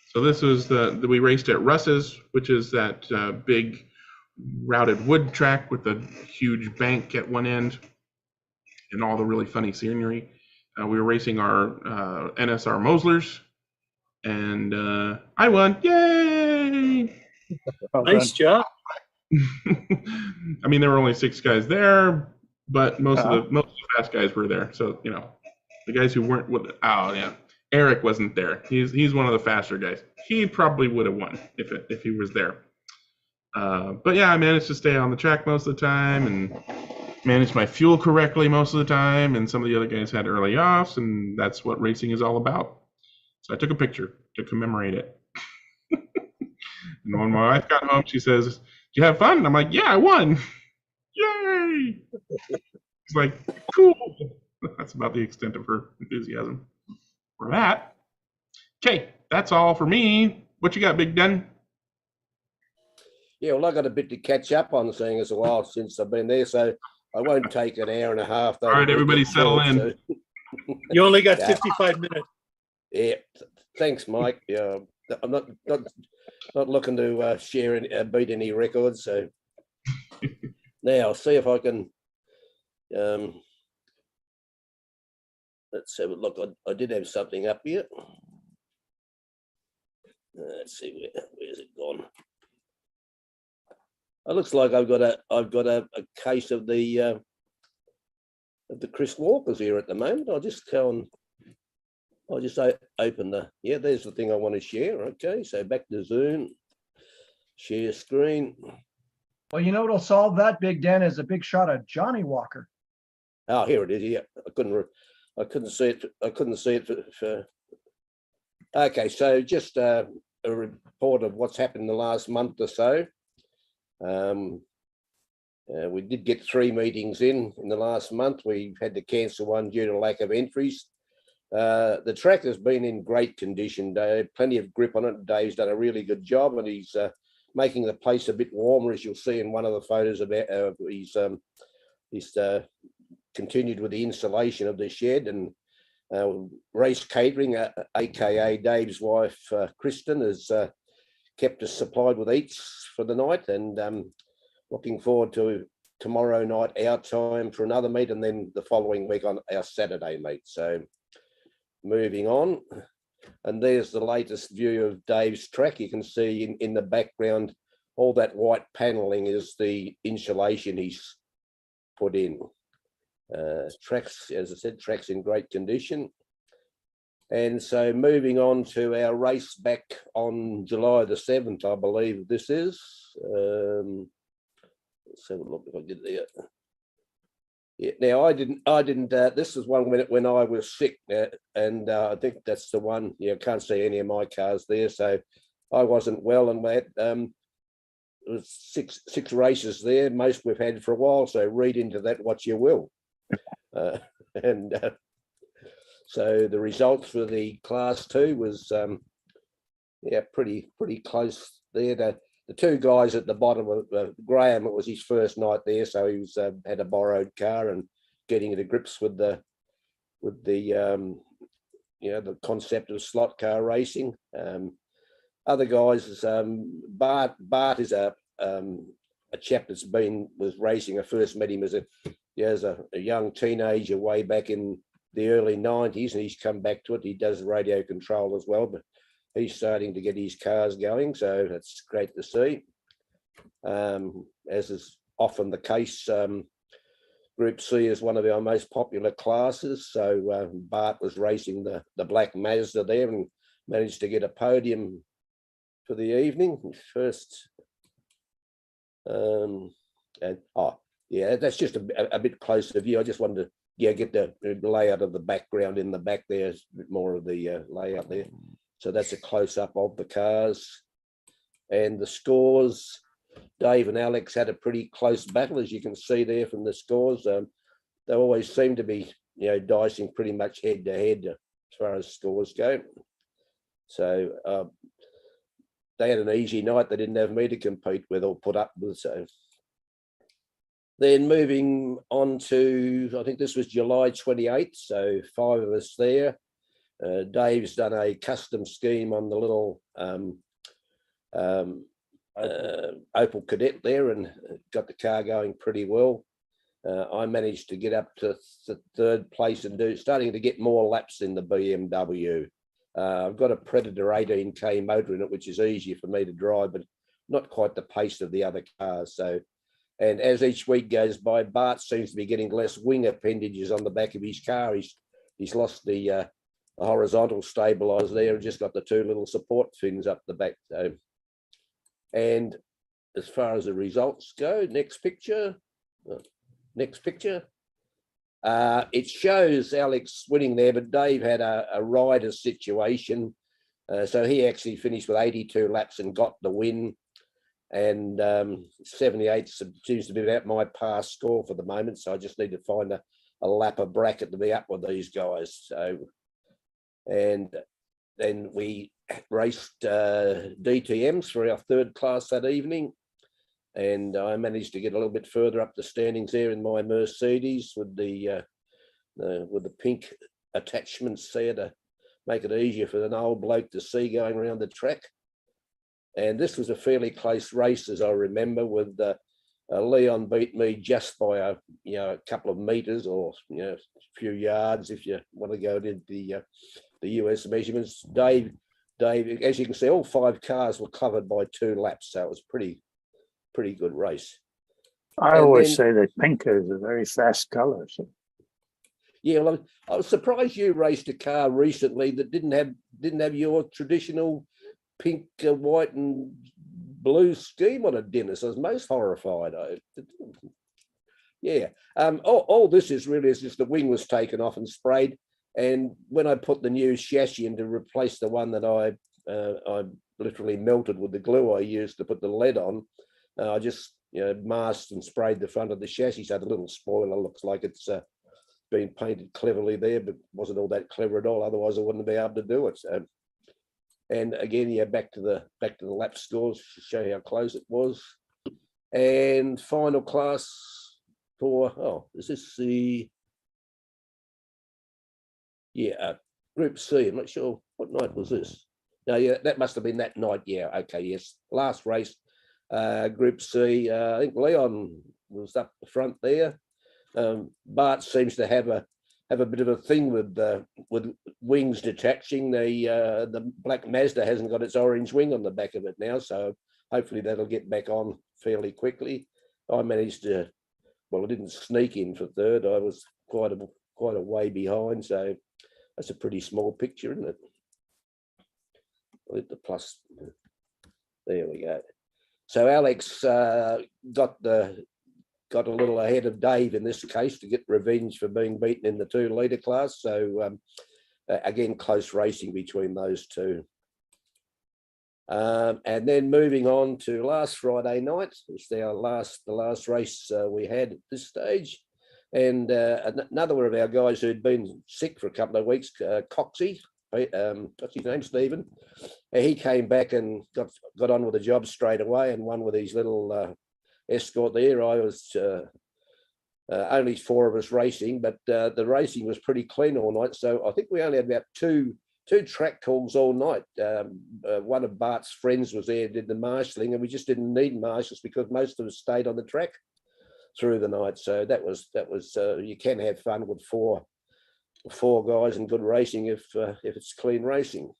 So this was we raced at Russ's, which is that big routed wood track with the huge bank at one end and all the really funny scenery. We were racing our NSR Moslers, and I won. Yay! Well Nice done. job. I mean, there were only 6 guys there, but most Uh-huh. of the fast guys were there. So the guys who weren't with Eric wasn't there. He's one of the faster guys. He probably would have won if he was there. But yeah, I managed to stay on the track most of the time and manage my fuel correctly most of the time. And some of the other guys had early offs, and that's what racing is all about. So I took a picture to commemorate it. And when my wife got home, she says, "Did you have fun?" And I'm like, "Yeah, I won. Yay!" It's like, cool. That's about the extent of her enthusiasm for that. Okay, that's all for me. What you got, Big Den? Yeah, well, I got a bit to catch up on, seeing as a while since I've been there, so I won't take an hour and a half. All right, everybody settle in. You only got Yeah. 55 minutes. Yeah, thanks, Mike. Yeah, I'm not looking to share any, beat any records. So now I'll see if I can. Let's have a look. I did have something up here. Let's see where's it gone. It looks like I've got a case of the Chris Walkers here at the moment. I'll just open the, yeah, there's the thing I want to share. Okay, so back to Zoom, share screen. Well, you know what'll solve that, Big Den, is a big shot of Johnny Walker. Oh, here it is. Yeah, I couldn't see it. I couldn't see it for okay, so just a report of what's happened in the last month or so. We did get 3 meetings in the last month. We had to cancel one due to lack of entries. The track has been in great condition. Plenty of grip on it. Dave's done a really good job, and he's making the place a bit warmer, as you'll see in one of the photos. About he's continued with the installation of the shed, and Race Catering, aka Dave's wife, Kristen, has kept us supplied with eats for the night, and looking forward to tomorrow night our time for another meet, and then the following week on our Saturday meet. So moving on, and there's the latest view of Dave's track. You can see in the background, all that white paneling is the insulation he's put in. Tracks, as I said, tracks in great condition. And so moving on to our race back on July the 7th, I believe this is. Let's have a look if I did there. Yeah, now I didn't, this is one when I was sick, and I think that's the one. Yeah, I can't see any of my cars there, so I wasn't well, and we had it was six races there, most we've had for a while, so read into that what you will. So the results for the class 2 was yeah, pretty close there. The 2 guys at the bottom of Graham, it was his first night there, so he was had a borrowed car and getting to grips with the you know, the concept of slot car racing. Other guys, Bart is a chap that's was racing. I first met him as a young teenager way back in the early 90s, and he's come back to it. He does radio control as well, but he's starting to get his cars going, so that's great to see. As is often the case, Group C is one of our most popular classes, so Bart was racing the black Mazda there and managed to get a podium for the evening first. And oh yeah, that's just a bit closer view. I just wanted to get the layout of the background in the back there, a bit more of the layout there. So that's a close-up of the cars and the scores. Dave and Alex had a pretty close battle, as you can see there from the scores. They always seem to be, you know, dicing pretty much head to head as far as scores go. So they had an easy night. They didn't have me to compete with or put up with. So then moving on to, I think this was July 28th. So 5 of us there. Dave's done a custom scheme on the little Opel Cadet there and got the car going pretty well. I managed to get up to third place and starting to get more laps in the BMW. I've got a Predator 18k motor in it, which is easier for me to drive, but not quite the pace of the other cars. So, and as each week goes by, Bart seems to be getting less wing appendages on the back of his car. He's lost the horizontal stabilizer there and just got the 2 little support fins up the back. So, and as far as the results go, next picture. It shows Alex winning there, but Dave had a rider situation. So he actually finished with 82 laps and got the win. And 78 seems to be about my pass score for the moment. So I just need to find a lapper bracket to be up with these guys. So, and then we raced DTMs for our 3rd class that evening. And I managed to get a little bit further up the standings there in my Mercedes with the pink attachments there to make it easier for an old bloke to see going around the track. And this was a fairly close race, as I remember, with Leon beat me just by a couple of meters or a few yards if you want to go to the US measurements. Dave, as you can see, all 5 cars were covered by 2 laps, so it was pretty good race. I always say that pink is a very fast color. So. Yeah, well, I was surprised you raced a car recently that didn't have your traditional pink, white, and blue scheme on it, Dennis. I was most horrified. Yeah. All this is really is just the wing was taken off and sprayed, and when I put the new chassis in to replace the one that I literally melted with the glue I used to put the lead on. I just masked and sprayed the front of the chassis, so the little spoiler looks like it's been painted cleverly there, but wasn't all that clever at all. Otherwise, I wouldn't be able to do it. So, and again, yeah, back to the lap scores to show you how close it was. And final class for is this the Group C? I'm not sure what night was this. No, yeah, that must have been that night. Yeah, okay, yes, last race. Group C, I think Leon was up the front there. Bart seems to have a bit of a thing with wings detaching. The black Mazda hasn't got its orange wing on the back of it now, so hopefully that'll get back on fairly quickly. I managed to, well, I didn't sneak in for 3rd. I was quite a way behind, so that's a pretty small picture, isn't it? I'll hit the plus. There we go. So Alex got a little ahead of Dave in this case to get revenge for being beaten in the 2-litre class. So again, close racing between those 2. And then moving on to last Friday night, it's the last race we had at this stage. And another one of our guys who'd been sick for a couple of weeks, Coxie, what's his name, Stephen? He came back and got on with the job straight away and won with his little escort there. I was only 4 of us racing, but the racing was pretty clean all night. So I think we only had about two track calls all night. One of Bart's friends was there, did the marshalling, and we just didn't need marshals because most of us stayed on the track through the night. So that was you can have fun with four guys and good racing if it's clean racing.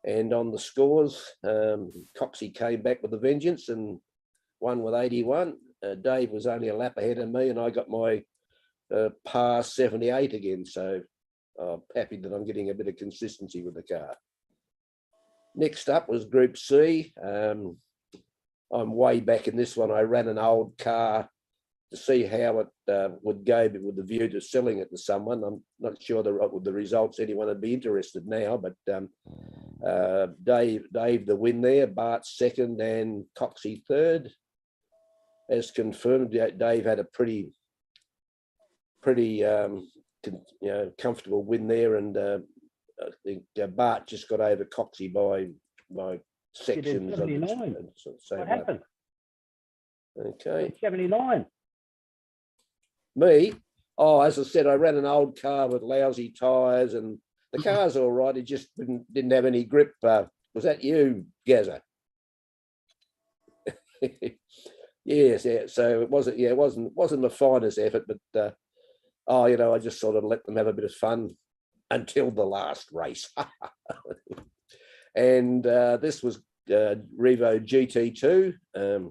And on the scores, Coxie came back with a vengeance and won with 81. Dave was only a lap ahead of me, and I got my par 78 again. So I'm happy that I'm getting a bit of consistency with the car. Next up was Group C. I'm way back in this one. I ran an old car to see how it would go, but with the view to selling it to someone. I'm not sure the results anyone would be interested now, but Dave the win there, Bart second, and Coxie third. As confirmed, Dave had a pretty comfortable win there, and I think Bart just got over Coxie by sections of it. 79. So What happened? Okay. 79. Me, oh, as I said, I ran an old car with lousy tyres, and the car's all right. It just didn't have any grip. Was that you, Gazza? Yes, yeah. So it wasn't. Yeah, it wasn't the finest effort, but I just sort of let them have a bit of fun until the last race. And this was Revo GT2.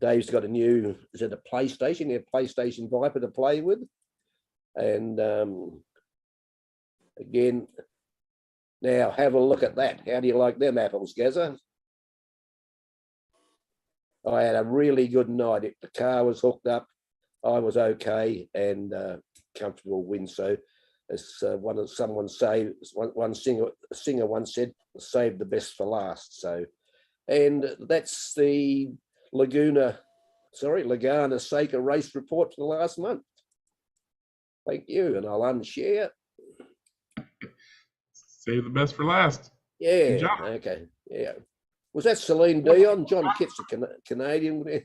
Dave's got a new, is it a PlayStation? A PlayStation Viper to play with. And again, now have a look at that. How do you like them apples, Gazza? I had a really good night. The car was hooked up. I was okay and comfortable win. So as one singer once said, save the best for last. So, and that's the Laguna Seca race report for the last month. Thank you, and I'll unshare. Save the best for last. Yeah, okay, yeah. Was that Celine Dion? John Kitt's a Canadian. If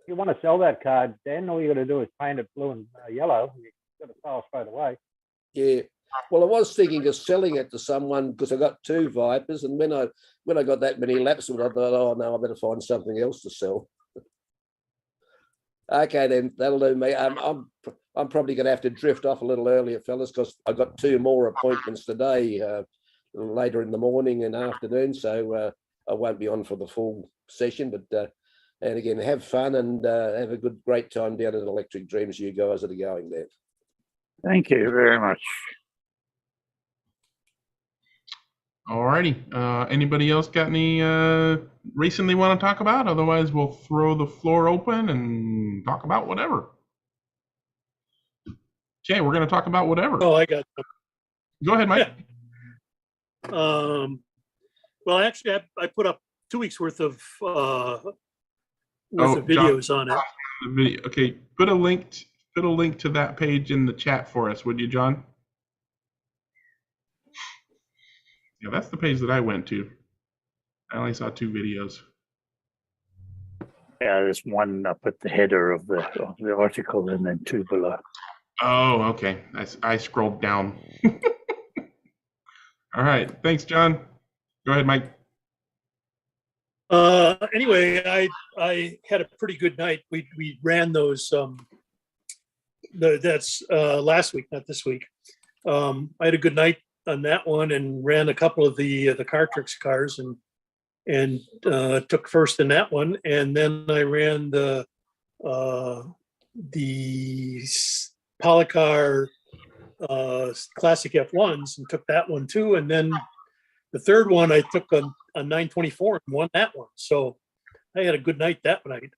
you want to sell that car, Dan, all you got to do is paint it blue and yellow. You got to sell straight away. Yeah. Well, I was thinking of selling it to someone because I got 2 Vipers, and when I got that many laps, I thought, oh no, I better find something else to sell. Okay, then that'll do me. I'm probably going to have to drift off a little earlier, fellas, because I got 2 more appointments today, later in the morning and afternoon, so I won't be on for the full session. But and again, have fun and have a great time down at Electric Dreams, you guys that are going there. Thank you very much. Alrighty. Anybody else got any racing they want to talk about? Otherwise, we'll throw the floor open and talk about whatever. Okay, we're going to talk about whatever. Oh, I got. Go ahead, Mike. Well, actually, I put up 2 weeks worth of videos John, on it. The video. Okay, put a link to that page in the chat for us, would you, John? Yeah, that's the page that I went to. I only saw 2 videos. Yeah, there's one up at the header of the article and then 2 below. Oh, okay. I scrolled down. All right. Thanks, John. Go ahead, Mike. Anyway, I had a pretty good night. We ran those. That's last week, not this week. I had a good night on that one and ran a couple of the Cartrix cars and took first in that one. And then I ran the Polycar Classic F1s and took that one too. And then the third one I took a 924 and won that one. So I had a good night that night.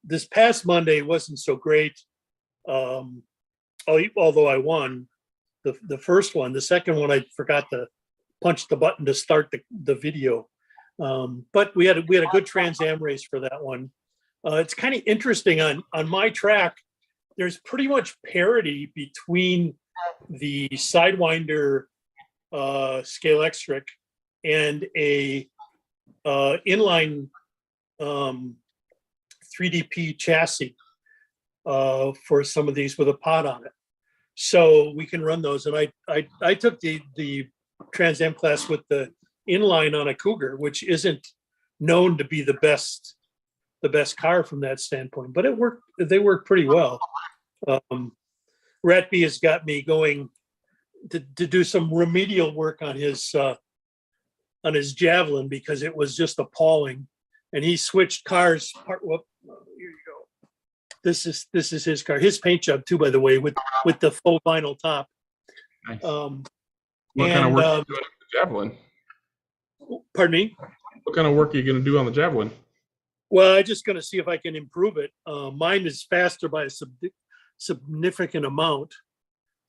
This past Monday wasn't so great. Although I won the first one. The second one, I forgot to punch the button to start the video. But we had a good Trans Am race for that one. It's kind of interesting on my track. There's pretty much parity between the Sidewinder Scale Extric and a inline 3DP chassis for some of these with a pod on it. So we can run those. And I took the Trans Am class with the inline on a Cougar, which isn't known to be the best car from that standpoint, but it worked. They work pretty well. Ratby has got me going to do some remedial work on his Javelin because it was just appalling, and he switched cars. Here you go. This is his car. His paint job too, by the way, with the full vinyl top. Nice. What kind of work are you doing on the Javelin? Pardon me? What kind of work are you going to do on the Javelin? Well, I'm just going to see if I can improve it. Mine is faster by a significant amount.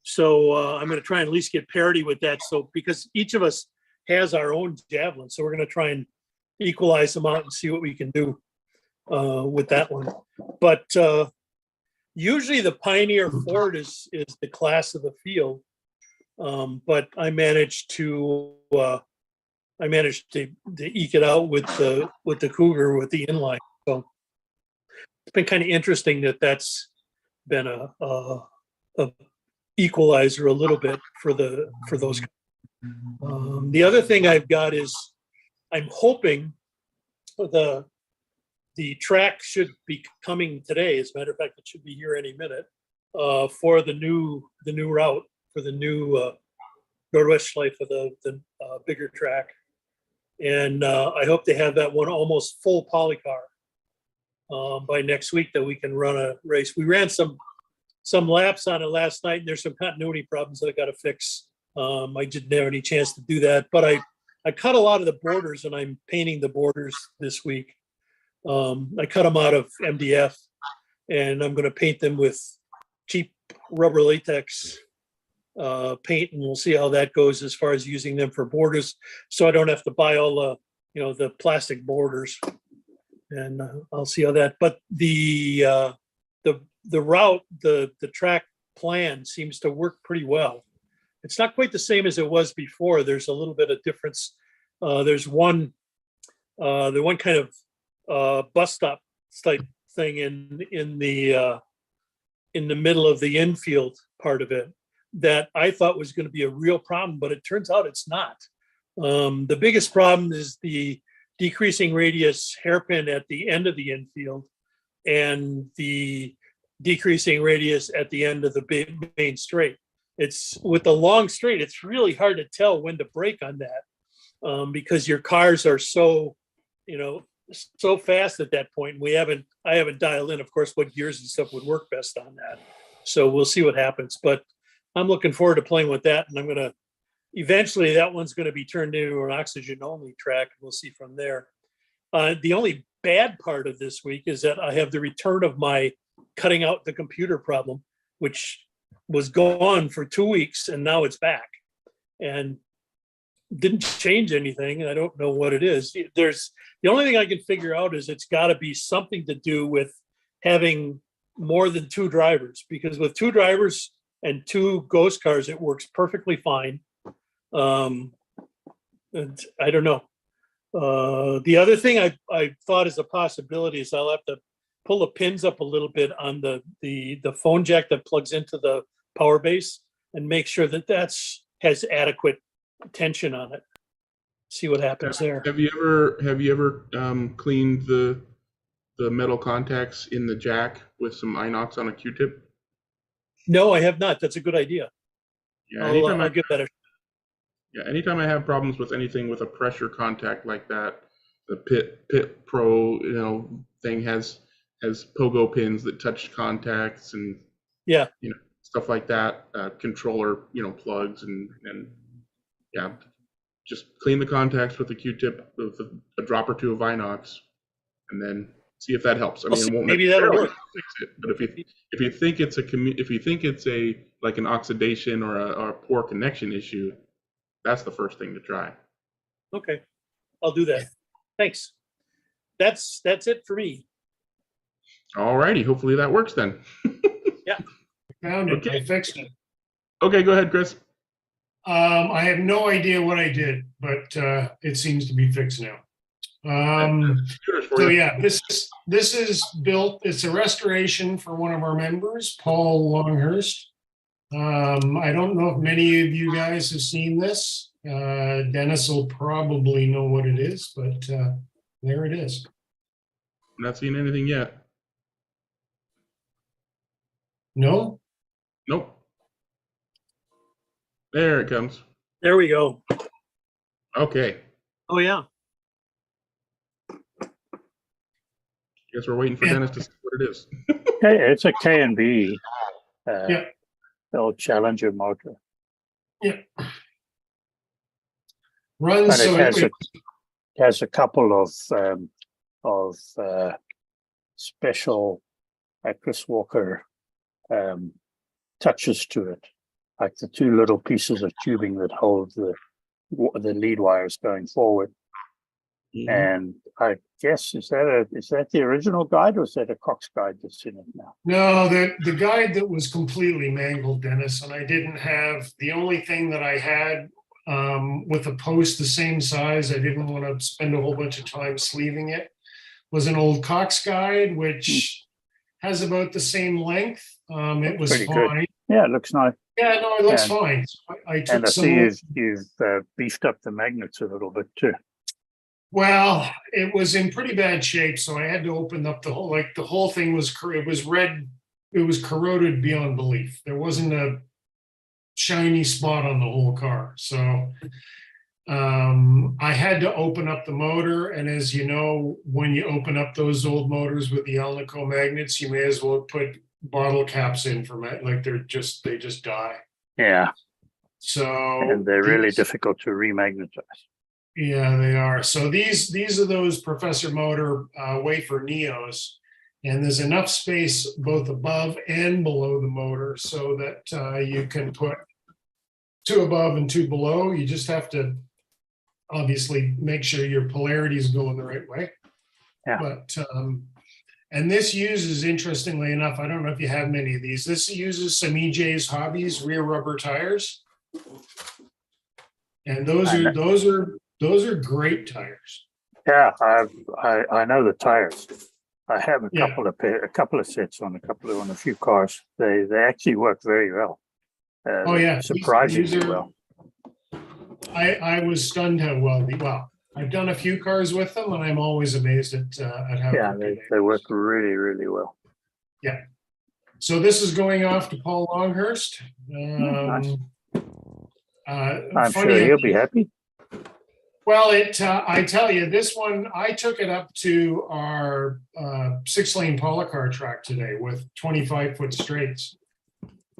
So I'm going to try and at least get parity with that. So because each of us has our own Javelin, so we're going to try and equalize them out and see what we can do with that one. But usually the Pioneer Ford is the class of the field. But I managed to eke it out with the Cougar with the inline. So it's been kind of interesting that's been a equalizer a little bit for those. The other thing I've got is I'm hoping the track should be coming today. As a matter of fact, it should be here any minute for the new route for the new Northwest Schleife for the bigger track. And I hope to have that one almost full polycar by next week that we can run a race. We ran some laps on it last night, and there's some continuity problems that I got to fix. I didn't have any chance to do that, but I cut a lot of the borders, and I'm painting the borders this week. I cut them out of MDF, and I'm going to paint them with cheap rubber latex paint, and we'll see how that goes as far as using them for borders, so I don't have to buy all the plastic borders. And I'll see how that. But the route, the track plan seems to work pretty well. It's not quite the same as it was before. There's a little bit of difference. There's one kind of bus stop type thing in the middle of the infield part of it that I thought was going to be a real problem, but it turns out it's not. The biggest problem is the decreasing radius hairpin at the end of the infield and the decreasing radius at the end of the main straight. It's with the long straight, it's really hard to tell when to brake on that because your cars are so fast at that point. I haven't dialed in, of course, what gears and stuff would work best on that. So we'll see what happens, but I'm looking forward to playing with that. And eventually that one's going to be turned into an oxygen only track. We'll see from there. The only bad part of this week is that I have the return of my cutting out the computer problem, which was gone for 2 weeks and now it's back and didn't change anything. I don't know what it is. The only thing I can figure out is it's got to be something to do with having more than 2 drivers, because with 2 drivers and 2 ghost cars, it works perfectly fine. And I don't know. The other thing I thought is a possibility is I'll have to pull the pins up a little bit on the phone jack that plugs into the power base and make sure that has adequate tension on it. See what happens there. Have you ever cleaned the metal contacts in the jack with some inox on a Q-tip? No, I have not. That's a good idea. Yeah, I'll give that a Yeah, anytime I have problems with anything with a pressure contact like that, the Pit Pro thing has pogo pins that touch contacts and stuff like that, controller plugs and yeah, just clean the contacts with a Q-tip with a drop or 2 of inox, and then see if that helps. I mean, it won't maybe that'll work. fix it, but if you think it's like an oxidation or a poor connection issue, that's the first thing to try. Okay, I'll do that. Thanks. That's it for me. All righty. Hopefully that works then. Yeah. Found it. Okay. I fixed it. Okay, go ahead, Chris. I have no idea what I did, but it seems to be fixed now. So yeah, this is built. It's a restoration for one of our members, Paul Longhurst. I don't know if many of you guys have seen this. Dennis will probably know what it is, but there it is. Not seen anything yet. No? Nope. There it comes. There we go. Okay. Oh yeah. Guess we're waiting for Dennis to see what it is. Hey, it's a K&B. Old Challenger motor. Yeah. Runs But so it has a couple of special Chris Walker touches to it, like the 2 little pieces of tubing that hold the lead wires going forward. Mhm. And I guess is that the original guide or is that a Cox guide that's in it now? No, the guide that was completely mangled, Dennis, and I didn't have, the only thing that I had with a post the same size, I didn't want to spend a whole bunch of time sleeving it, was an old Cox guide, which has about the same length. It was Pretty good. fine. Yeah, it looks nice. Yeah, no, it looks And- fine. I took And I some see old- you've beefed up the magnets a little bit too. Well, it was in pretty bad shape, so I had to open up the whole thing was, it was red, it was corroded beyond belief. There wasn't a shiny spot on the whole car. So I had to open up the motor, and as you know, when you open up those old motors with the Alnico magnets, you may as well put bottle caps in for like they just die. Yeah, So and they're really these- difficult to remagnetize. Yeah, they are. So these are those Professor Motor wafer Neos, and there's enough space both above and below the motor so that you can put two above and two below. You just have to obviously make sure your polarity is going the right way. Yeah. But and this uses, interestingly enough, I don't know if you have many of these. This uses some EJ's Hobbies rear rubber tires, and those are great tires. Yeah, I know the tires. I have a Yeah. couple of sets on a few cars. They actually work very well. Oh, yeah. Surprisingly These are- well. I was stunned how well. I've done a few cars with them, and I'm always amazed at how Yeah, quickly they work really well. Yeah. So this is going off to Paul Longhurst. Nice. I'm Funny sure he'll enough- be happy. Well, I tell you, this one, I took it up to our 6-lane polycar track today with 25-foot straights.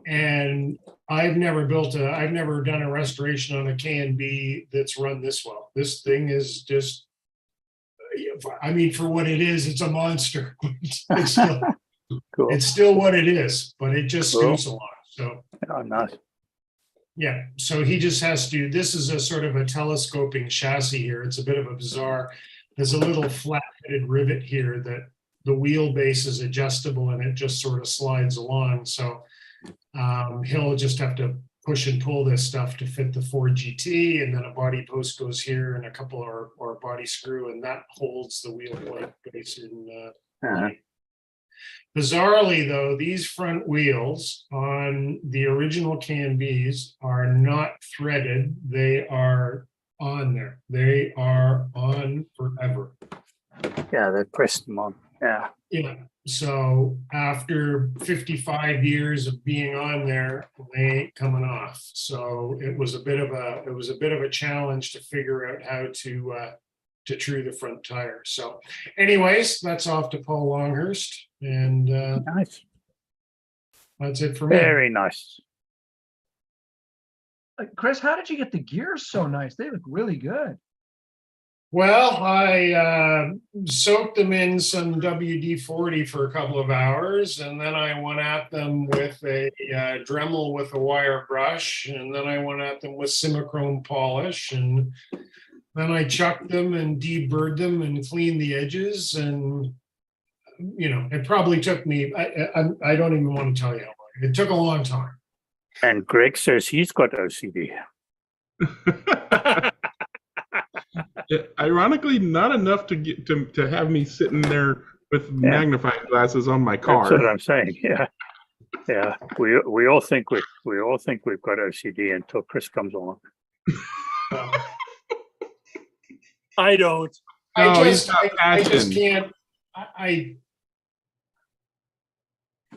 And I've never done a restoration on a K&B that's run this well. This thing is just, I mean, for what it is, it's a monster. It's still, Cool. it's still what it is, but it just Cool. scoots a lot. So Oh, nice. yeah, so he just has to, this is a sort of a telescoping chassis here. It's a bit of a bizarre, there's a little flat-headed rivet here that the wheelbase is adjustable and it just sort of slides along. So he'll just have to push and pull this stuff to fit the Ford GT, and then a body post goes here and a couple or a body screw, and that holds the wheelbase in line. Bizarrely, though, these front wheels on the original K&Bs are not threaded. They are on there. They are on forever. Yeah, they pressed them on. Yeah. Yeah. So after 55 years of being on there, they ain't coming off. So it was a bit of a challenge to figure out how to true the front tire. So anyways, that's off to Paul Longhurst. And Nice. that's it for me. Very nice. Chris, how did you get the gears so nice? They look really good. Well, I soaked them in some WD-40 for a couple of hours, and then I went at them with a Dremel with a wire brush, and then I went at them with Simichrome polish, and then I chucked them and deburred them and cleaned the edges, and you know, it probably took me, I don't even want to tell you how long. It took a long time. And Greg says he's got OCD. Ironically, not enough to get to have me sitting there with magnifying glasses on my car. That's what I'm saying. Yeah, yeah. We all think we've got OCD until Chris comes along. I don't. No, he's got I just passion. can't.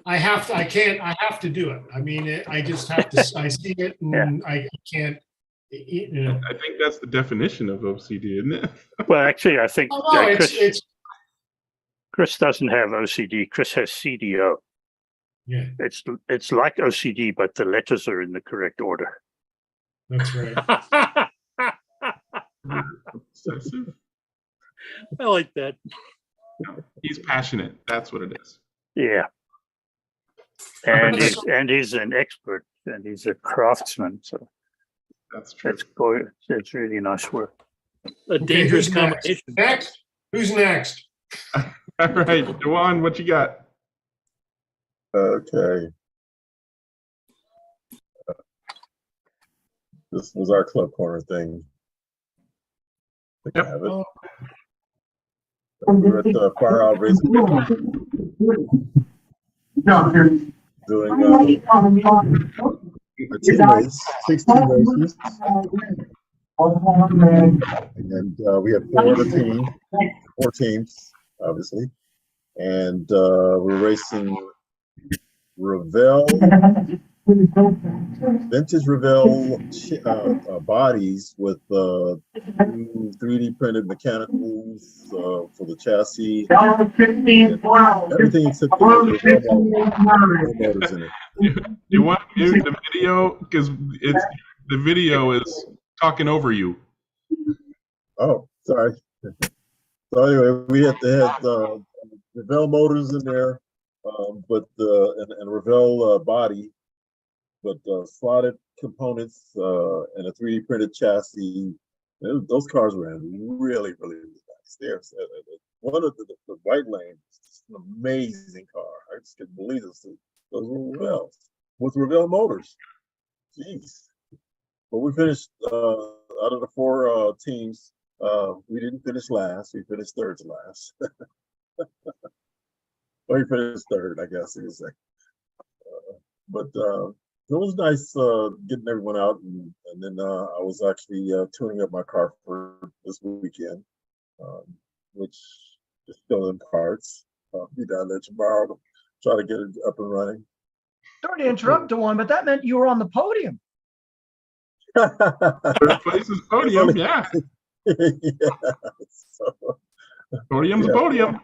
I have to do it. I mean, I just have to. I see it, and I can't. You know. I think that's the definition of OCD, isn't it? Well, actually, I think Oh, no, Chris doesn't have OCD. Chris has CDO. Yeah, It's like OCD, but the letters are in the correct order. that's right. Obsessive. I like that. He's passionate. That's what it is. Yeah. And he's an expert, and he's a craftsman. So that's true. It's really nice work. a dangerous who's next? combination. Next? Who's next? All right, Dewan, what you got? Okay. This was our club corner thing. I think I have it. We're at the Fire Out Racing doing a team race, 16 races. And we have four teams, obviously. And we're racing Revell, vintage Revell bodies with 3D printed mechanicals for the chassis. Everything except the motors in it. You want to mute the video because the video is talking over you. Oh, sorry. So anyway, we had Revell motors in there, but and Revell body, but slotted components and a 3D printed chassis. Those cars ran really, really nice. There's one of the white lane is just an amazing car. I just couldn't believe this. Those were Revells with Revell motors. Jeez. But we finished out of the four teams. We didn't finish last. We finished third to last. Well, we finished third, I guess you could say. But it was nice getting everyone out, and then I was actually tuning up my car for this weekend, which is still in parts. Be down there tomorrow to try to get it up and running. Sorry to interrupt, Dewan, but that meant you were on the podium. Third place is podium, yeah. Yeah. So, Podium's a podium.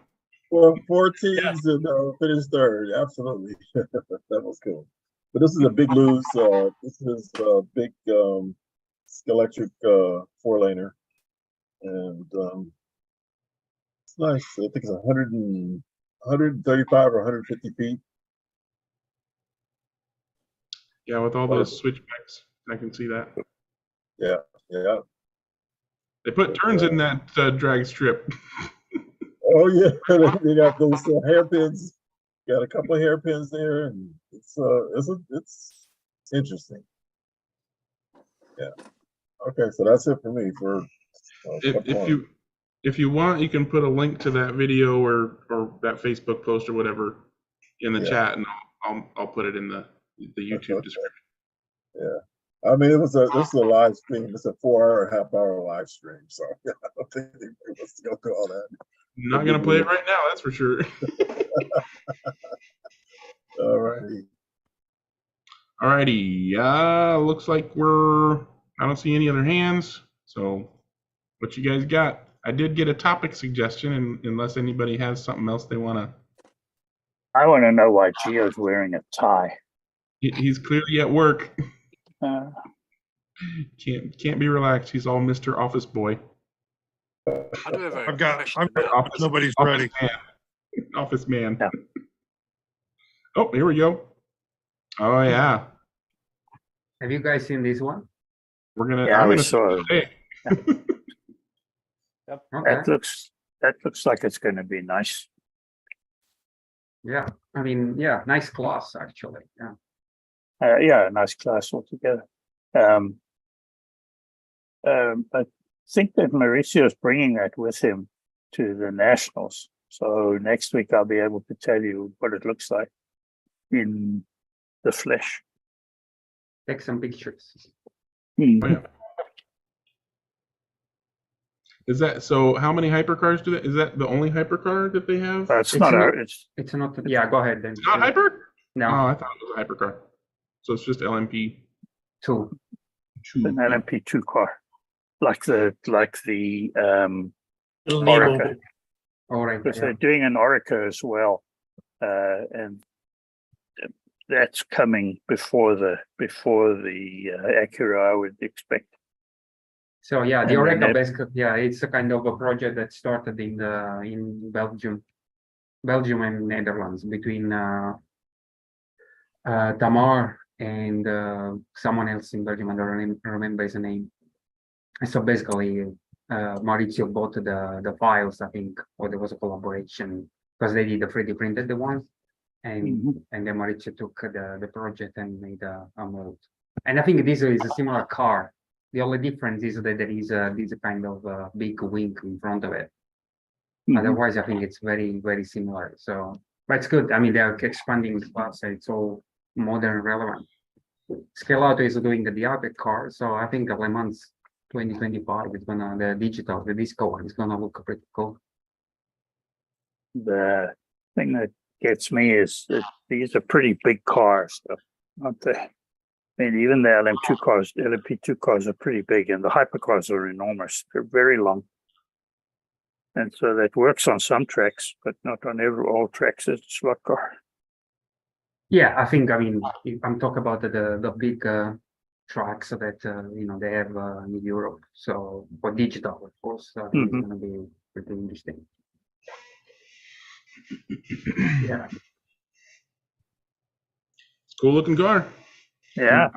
Well, four teams and finished third. Absolutely, that was cool. But this is a big lose. This is a big electric four-laner, and it's nice. I think it's 135 or 150 feet. Yeah, with all those switchbacks, I can see that. Yeah, yeah. They put turns in that drag strip. Oh yeah, they got those hairpins. Got a couple of hairpins there, and it's interesting. Yeah. Okay, so that's it for me. For if you want, you can put a link to that video or that Facebook post or whatever in the chat, and I'll put it in the YouTube description. Yeah. I mean, this is a live stream. It's a 4.5-hour live stream, so I don't think anybody wants to go through all that. I'm not gonna play it right now, that's for sure. All righty. All righty. Looks like I don't see any other hands. So what you guys got? I did get a topic suggestion, and unless anybody has something else they want to. I want to know why Gio's wearing a tie. He's clearly at work. Uh, Can't be relaxed. He's all Mr. Office Boy. I do have a I've got question about- office, nobody's ready. Office man. Yeah. Oh, here we go. Oh yeah. Have you guys seen this one? We're gonna. Yeah, I'm we gonna saw it. say. Okay. that looks like it's going to be nice. Yeah, I mean, yeah, nice class actually. Yeah. Yeah, nice class altogether. I think that Mauricio's bringing that with him to the Nationals. So next week I'll be able to tell you what it looks like in the flesh. Take some pictures. Hmm. Oh, yeah. Is that so? How many hypercars do that? Is that the only hypercar that they have? It's not. It's not. Yeah, go ahead then. It's not hyper? No. Oh, I thought it was a hypercar. So it's just LMP. Two. An LMP2 car, like the It'll Orica. All right. Because they're doing an Orica as well, and that's coming before the Acura, I would expect. So yeah, the And then Oreca it- basically, yeah, it's a kind of a project that started in Belgium and Netherlands between Tamar and someone else in Belgium. I don't remember his name. So basically, Maurizio bought the files, I think, or there was a collaboration because they did the 3D printed the ones, and then Maurizio took the project and made a mold. And I think this is a similar car. The only difference is that there is a kind of big wing in front of it. Otherwise, I think it's very, very similar. So, but it's good. I mean, they're expanding the class, so it's all modern relevant. Scale Auto is doing the Diabet car, so I think Le Mans 2025 is gonna, the disco one is gonna look pretty cool. The thing that gets me is that these are pretty big cars, though, aren't they? I mean, even the LM2 cars, the LMP2 cars are pretty big, and the hypercars are enormous. They're very long. And so that works on some tracks, but not on all tracks as a slot car. Yeah, I think, I mean, if I'm talking about the big tracks that, you know, they have in Europe. So for digital, of course, it's going to be pretty interesting. Yeah. Cool looking car. Yeah.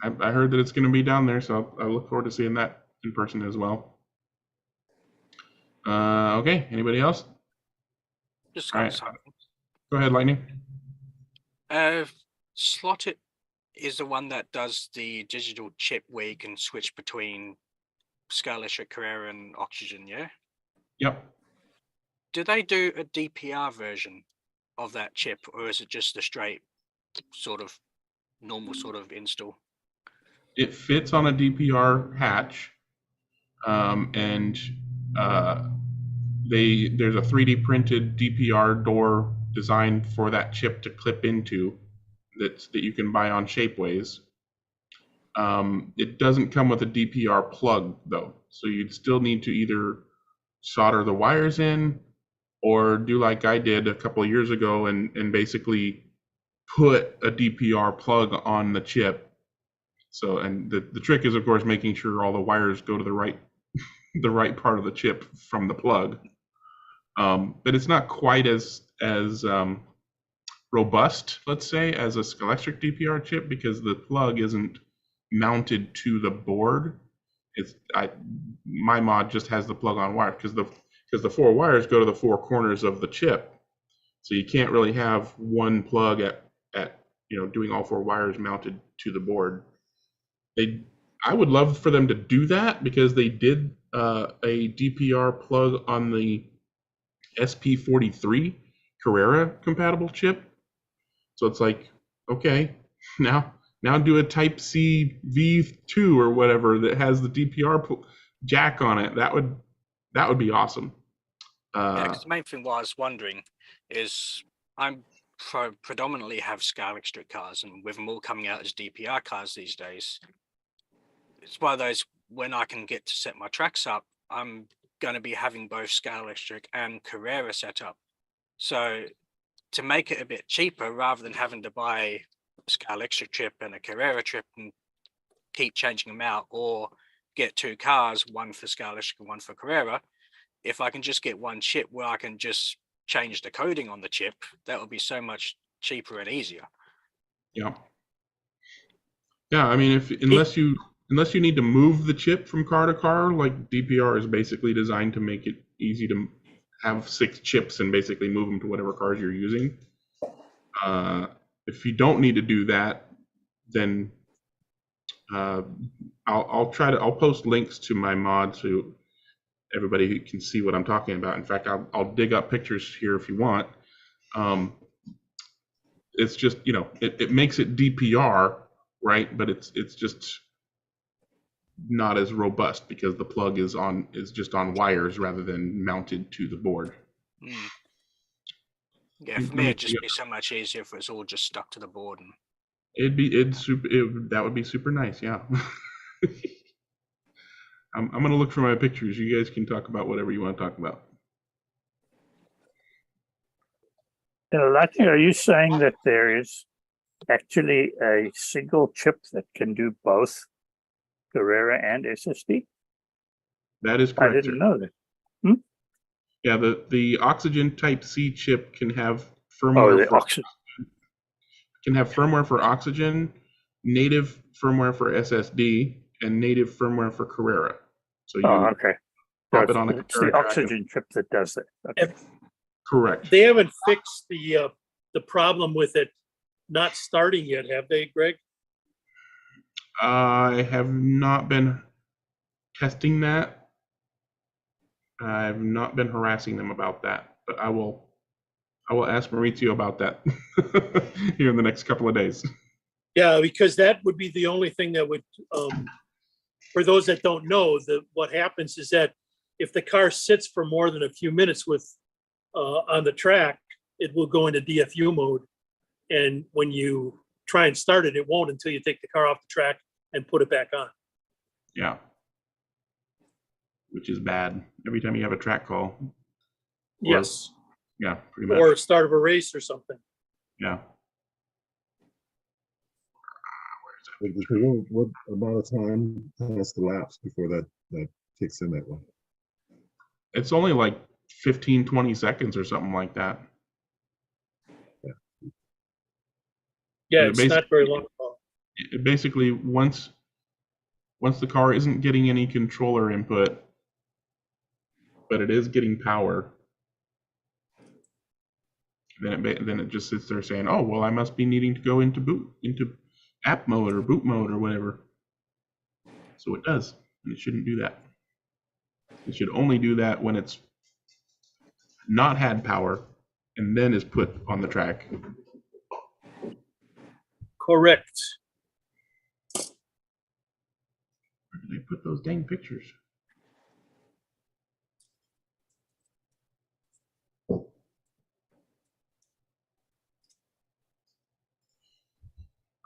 I heard that it's going to be down there, so I look forward to seeing that in person as well. Okay, anybody else? Just All right. Go ahead, Lightning. Slotted is the one that does the digital chip where you can switch between Scale Electric, Carrera, and Oxygen, yeah? Yep. Do they do a DPR version of that chip, or is it just a straight sort of normal sort of install? It fits on a DPR hatch, and there's a 3D printed DPR door designed for that chip to clip into that you can buy on Shapeways. It doesn't come with a DPR plug though, so you'd still need to either solder the wires in or do like I did a couple of years ago and basically put a DPR plug on the chip. So, and the trick is, of course, making sure all the wires go to the right part of the chip from the plug. But it's not quite as robust, let's say, as a Scalextric DPR chip because the plug isn't mounted to the board. My mod just has the plug on wire because the 4 wires go to the 4 corners of the chip, so you can't really have one plug at doing all 4 wires mounted to the board. I would love for them to do that because they did a DPR plug on the SP43 Carrera compatible chip. So it's like, okay, now do a Type C V2 or whatever that has the DPR jack on it. That would be awesome. Yeah, because the main thing what I was wondering is I'm predominantly have Scale Electric cars, and with them all coming out as DPR cars these days, it's one of those when I can get to set my tracks up, I'm going to be having both Scale Electric and Carrera set up. So to make it a bit cheaper, rather than having to buy a Scale Electric chip and a Carrera chip and keep changing them out, or get 2 cars, one for Scale Electric and one for Carrera, if I can just get one chip where I can just change the coding on the chip, that would be so much cheaper and easier. Yeah. Yeah, I mean, unless you need to move the chip from car to car, like DPR is basically designed to make it easy to have 6 chips and basically move them to whatever cars you're using. If you don't need to do that, then I'll post links to my mod so everybody can see what I'm talking about. In fact, I'll dig up pictures here if you want. It's just, it makes it DPR, right? But it's just not as robust because the plug is just on wires rather than mounted to the board. Yeah, for me it'd just be so much easier if it's all just stuck to the board. And that would be super nice, yeah. I'm gonna look for my pictures. You guys can talk about whatever you want to talk about. Latin, are you saying that there is actually a single chip that can do both Carrera and SSD? That is correct. I didn't know that. Yeah, the Oxygen Type C chip can have firmware for Oxygen, native firmware for SSD, and native firmware for Carrera. So okay. pop it on a It's the track. oxygen chip that does that. Okay. Correct. They haven't fixed the problem with it not starting yet, have they, Greg? I have not been testing that. I've not been harassing them about that, but I will ask Maurizio about that here in the next couple of days. Yeah, because that would be the only thing that would, for those that don't know, what happens is that if the car sits for more than a few minutes on the track, it will go into DFU mode. And when you try and start it, it won't until you take the car off the track and put it back on. Yeah. Which is bad every time you have a track call. Yes. Yeah, pretty much. Or start of a race or something. Yeah. What amount of time has to lapse before that kicks in that way? It's only like 15, 20 seconds or something like that. Yeah, it's not very long. It basically, once the car isn't getting any controller input, but it is getting power, then it just sits there saying, "Oh, well, I must be needing to go into app mode or boot mode or whatever." So it does, and it shouldn't do that. It should only do that when it's not had power and then is put on the track. Correct. Where did they put those dang pictures?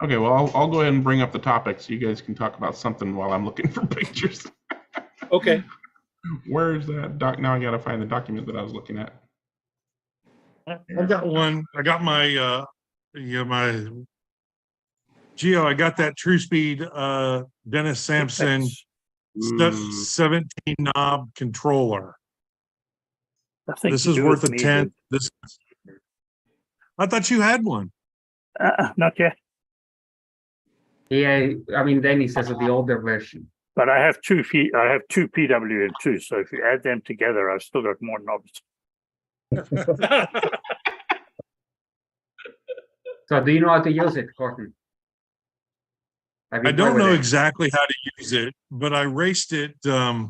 Okay, well, I'll go ahead and bring up the topic so you guys can talk about something while I'm looking for pictures. Okay. Where is that doc? Now I gotta find the document that I was looking at. I got one. I got my my Geo. I got that True Speed Dennis Sampson 17 knob controller. This is worth a 10. This, I thought you had one. Not yet. Yeah, I mean, Dennis has the older version. But I have two PWM2, so if you add them together, I've still got more knobs. So do you know how to use it, Courtney? I don't know exactly how to use it, but I raced it. I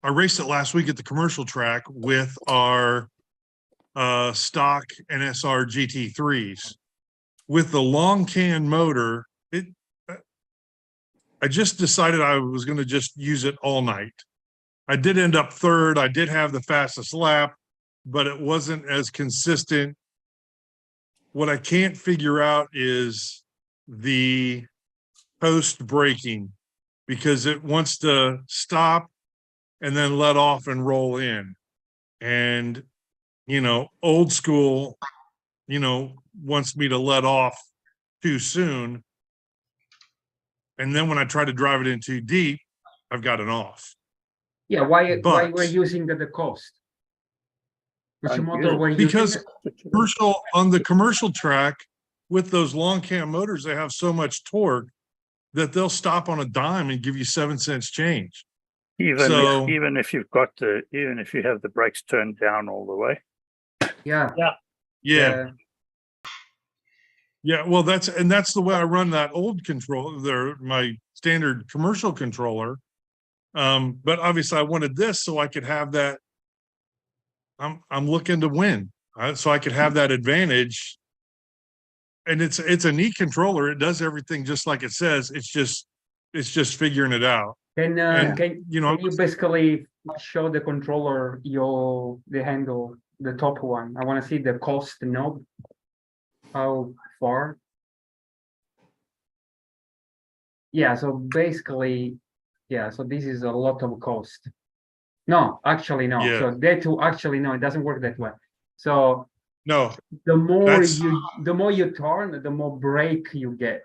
raced it last week at the commercial track with our stock NSR GT3s. With the long can motor, I just decided I was going to just use it all night. I did end up third. I did have the fastest lap, but it wasn't as consistent. What I can't figure out is the post braking, because it wants to stop and then let off and roll in. And, old school, wants me to let off too soon. And then when I try to drive it in too deep, I've got an off. Yeah, why we're using the cost? Which motor were you because on the commercial track with those long cam motors, they have so much torque that they'll stop on a dime and give you 7 cents change. Even if you have the brakes turned down all the way. Yeah. Well, that's the way I run that old controller, my standard commercial controller. But obviously I wanted this so I could have that. I'm looking to win, so I could have that advantage. And it's a neat controller. It does everything just like it says. It's just figuring it out. Can you basically show the controller the handle, the top one? I want to see the cost knob. How far? Yeah, so basically, so this is a lot of cost. No, actually no. Yeah. So that too, actually no, it doesn't work that way. So no, the more you turn, the more brake you get,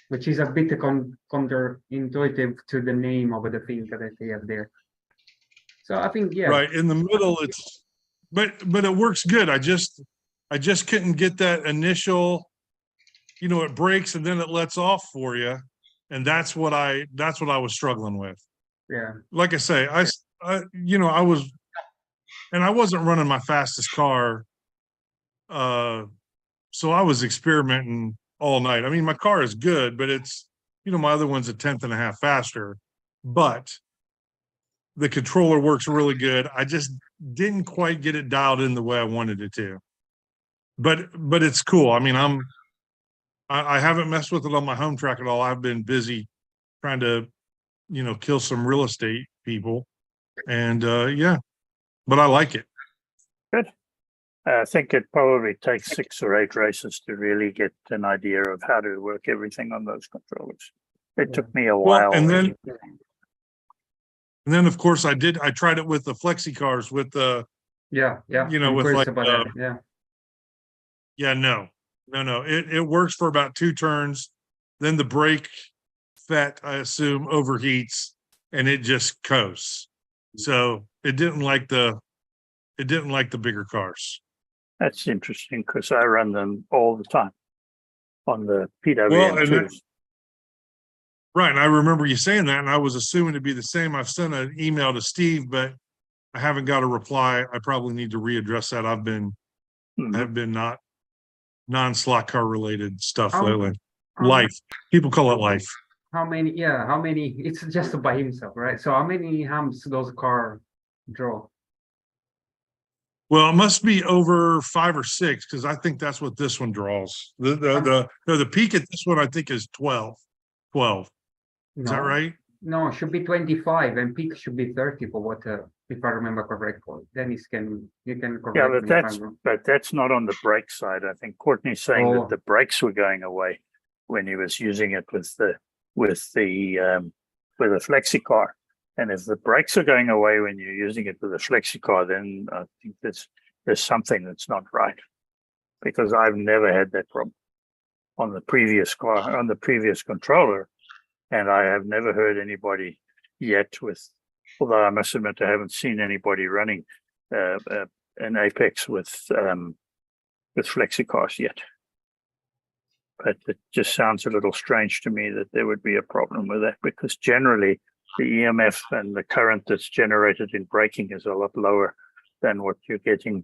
which is a bit counterintuitive to the name of the thing that they have there. So I think right in the middle, but it works good. I just couldn't get that initial, it breaks and then it lets off for you, and that's what I was struggling with. Yeah. like I say, you know, I wasn't running my fastest car. So I was experimenting all night. I mean, my car is good, but it's, you know, my other one's a 10th and a half faster, but the controller works really good. I just didn't quite get it dialed in the way I wanted it to. But it's cool. I mean, I haven't messed with it on my home track at all. I've been busy trying to, you know, kill some real estate people. And yeah, but I like it. Good. I think it probably takes 6 or 8 races to really get an idea of how to work everything on those controllers. It took me a while. Well, and then of course I tried it with the flexi cars with the, yeah, you know, I'm with curious like, about that. yeah, no. It works for about 2 turns. Then the brake FET, I assume, overheats and it just coasts. So it didn't like the bigger cars. That's interesting because I run them all the time on the Well, PWM2s. Right. And I remember you saying that, and I was assuming to be the same. I've sent an email to Steve, but I haven't got a reply. I probably need to readdress that. I have been not non-slot car related stuff lately. Life. People call it life. How many? It's just by himself, right? So how many humps those car draw? Well, it must be over 5 or 6 because I think that's what this one draws. The peak at this one I think is 12. 12. Is that right? No, it should be 25 and peak should be 30 for what if I remember correctly. Dennis you can correct Yeah, me if I'm wrong. but that's not on the brake side. I think Courtney's saying that the brakes were going away when he was using it with the flexi car. And if the brakes are going away when you're using it with a flexi car, then I think there's something that's not right. Because I've never had that problem on the previous car, on the previous controller. And I have never heard anybody yet although I must admit I haven't seen anybody running an Apex with flexicars yet. But it just sounds a little strange to me that there would be a problem with that because generally the EMF and the current that's generated in braking is a lot lower than what you're getting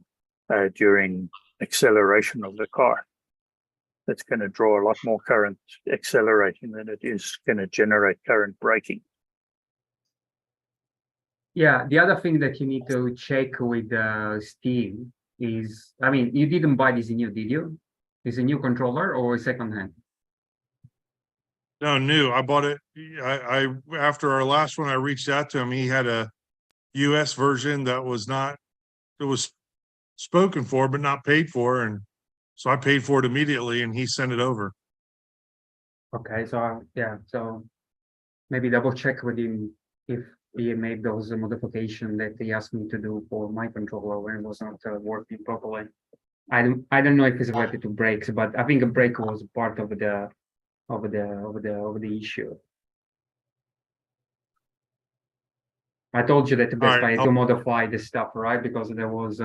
during acceleration of the car. That's going to draw a lot more current accelerating than it is going to generate current braking. Yeah, the other thing that you need to check with Steve is, I mean, you didn't buy this new, did you? Is a new controller or secondhand? No, new. I bought it. I after our last one, I reached out to him. He had a US version that was spoken for, but not paid for. And so I paid for it immediately and he sent it over. Okay, so yeah, so maybe double check with him if he made those modifications that he asked me to do for my controller when it was not working properly. I don't know if it's related to brakes, but I think a brake was part of the issue. I told you that the best way to modify the stuff, right? Because there was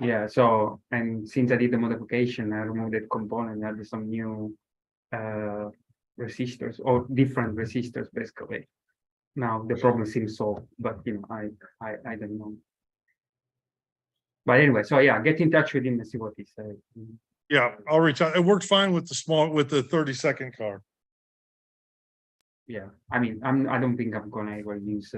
yeah. So and since I did the modification, I removed that component, added some new resistors or different resistors basically. Now the problem seems solved, but you know, I don't know. But anyway, so yeah, get in touch with him and see what he said. Yeah, I'll reach out. It worked fine with the 30-second car. Yeah, I mean, I don't think I'm gonna ever use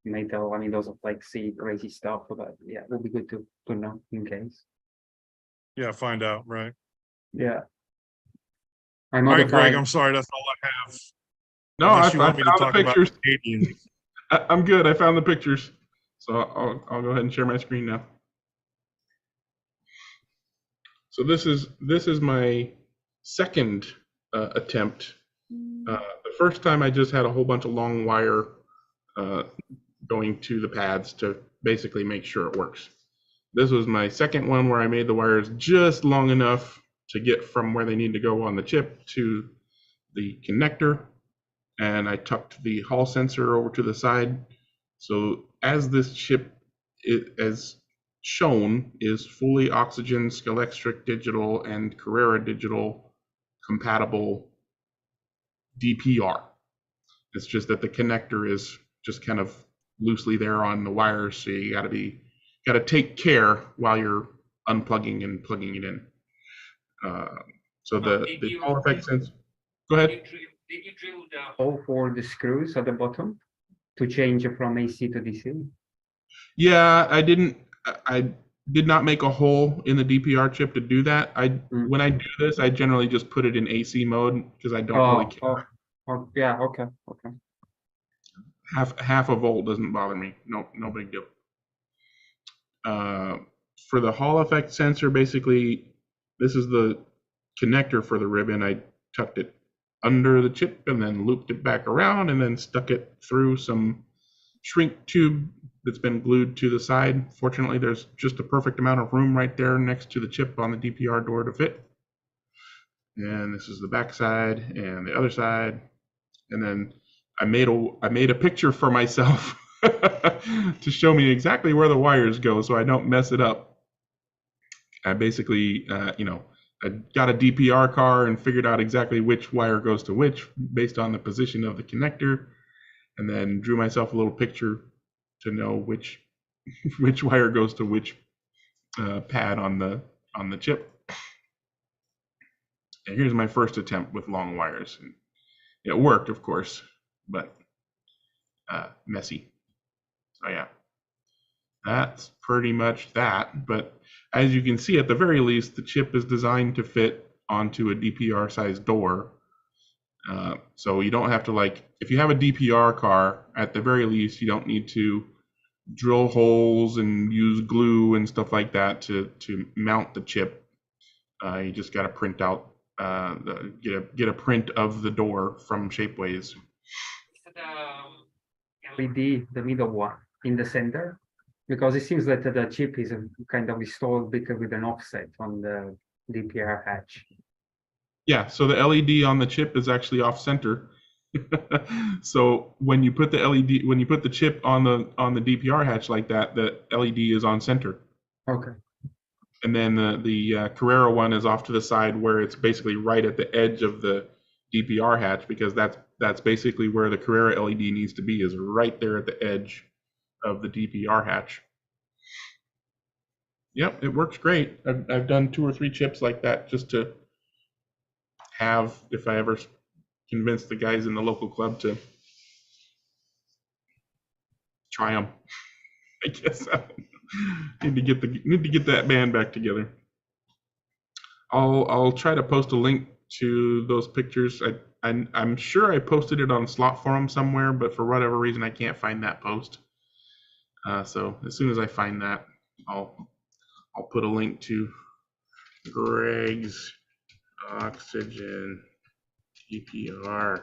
metal. I mean, those are like crazy stuff, but yeah, it would be good to know in case. Yeah, find out, right? Yeah. All right, Greg, I'm sorry, that's all I have. No, I found the pictures. I'm good. I found the pictures. So I'll go ahead and share my screen now. So this is my second attempt. The first time I just had a whole bunch of long wire going to the pads to basically make sure it works. This was my second one where I made the wires just long enough to get from where they need to go on the chip to the connector. And I tucked the Hall sensor over to the side. So as this chip, as shown, is fully oxygen, Scalextric digital, and Carrera digital compatible DPR. It's just that the connector is just kind of loosely there on the wires. So you got to take care while you're unplugging and plugging it in. So the Hall effect sensor. Go ahead. Did you drill the hole for the screws at the bottom to change it from AC to DC? Yeah, I did not make a hole in the DPR chip to do that. When I do this, I generally just put it in AC mode because I don't really care. Yeah, okay. Half a volt doesn't bother me. No big deal. For the Hall effect sensor, basically, this is the connector for the ribbon. I tucked it under the chip and then looped it back around and then stuck it through some shrink tube that's been glued to the side. Fortunately, there's just a perfect amount of room right there next to the chip on the DPR door to fit. And this is the back side and the other side. And then I made a picture for myself to show me exactly where the wires go so I don't mess it up. I basically, I got a DPR car and figured out exactly which wire goes to which based on the position of the connector, and then drew myself a little picture to know which wire goes to which pad on the chip. And here's my first attempt with long wires. It worked, of course, but messy. So yeah, that's pretty much that. But as you can see, at the very least, the chip is designed to fit onto a DPR sized door. So you don't have to, like, if you have a DPR car, at the very least, you don't need to drill holes and use glue and stuff like that to mount the chip. You just got to print out, get a print of the door from Shapeways. LED, the middle one in the center, because it seems that the chip is kind of installed with an offset on the DPR hatch. Yeah, so the LED on the chip is actually off center. So when you put the chip on the DPR hatch like that, the LED is on center. Okay. And then the Carrera one is off to the side where it's basically right at the edge of the DPR hatch, because that's basically where the Carrera LED needs to be, is right there at the edge of the DPR hatch. Yep, it works great. I've done 2 or 3 chips like that just to have, if I ever convince the guys in the local club to try them. I guess I need to get that band back together. I'll try to post a link to those pictures. I'm sure I posted it on Slot Forum somewhere, but for whatever reason I can't find that post. So as soon as I find that, I'll put a link to Greg's oxygen DPR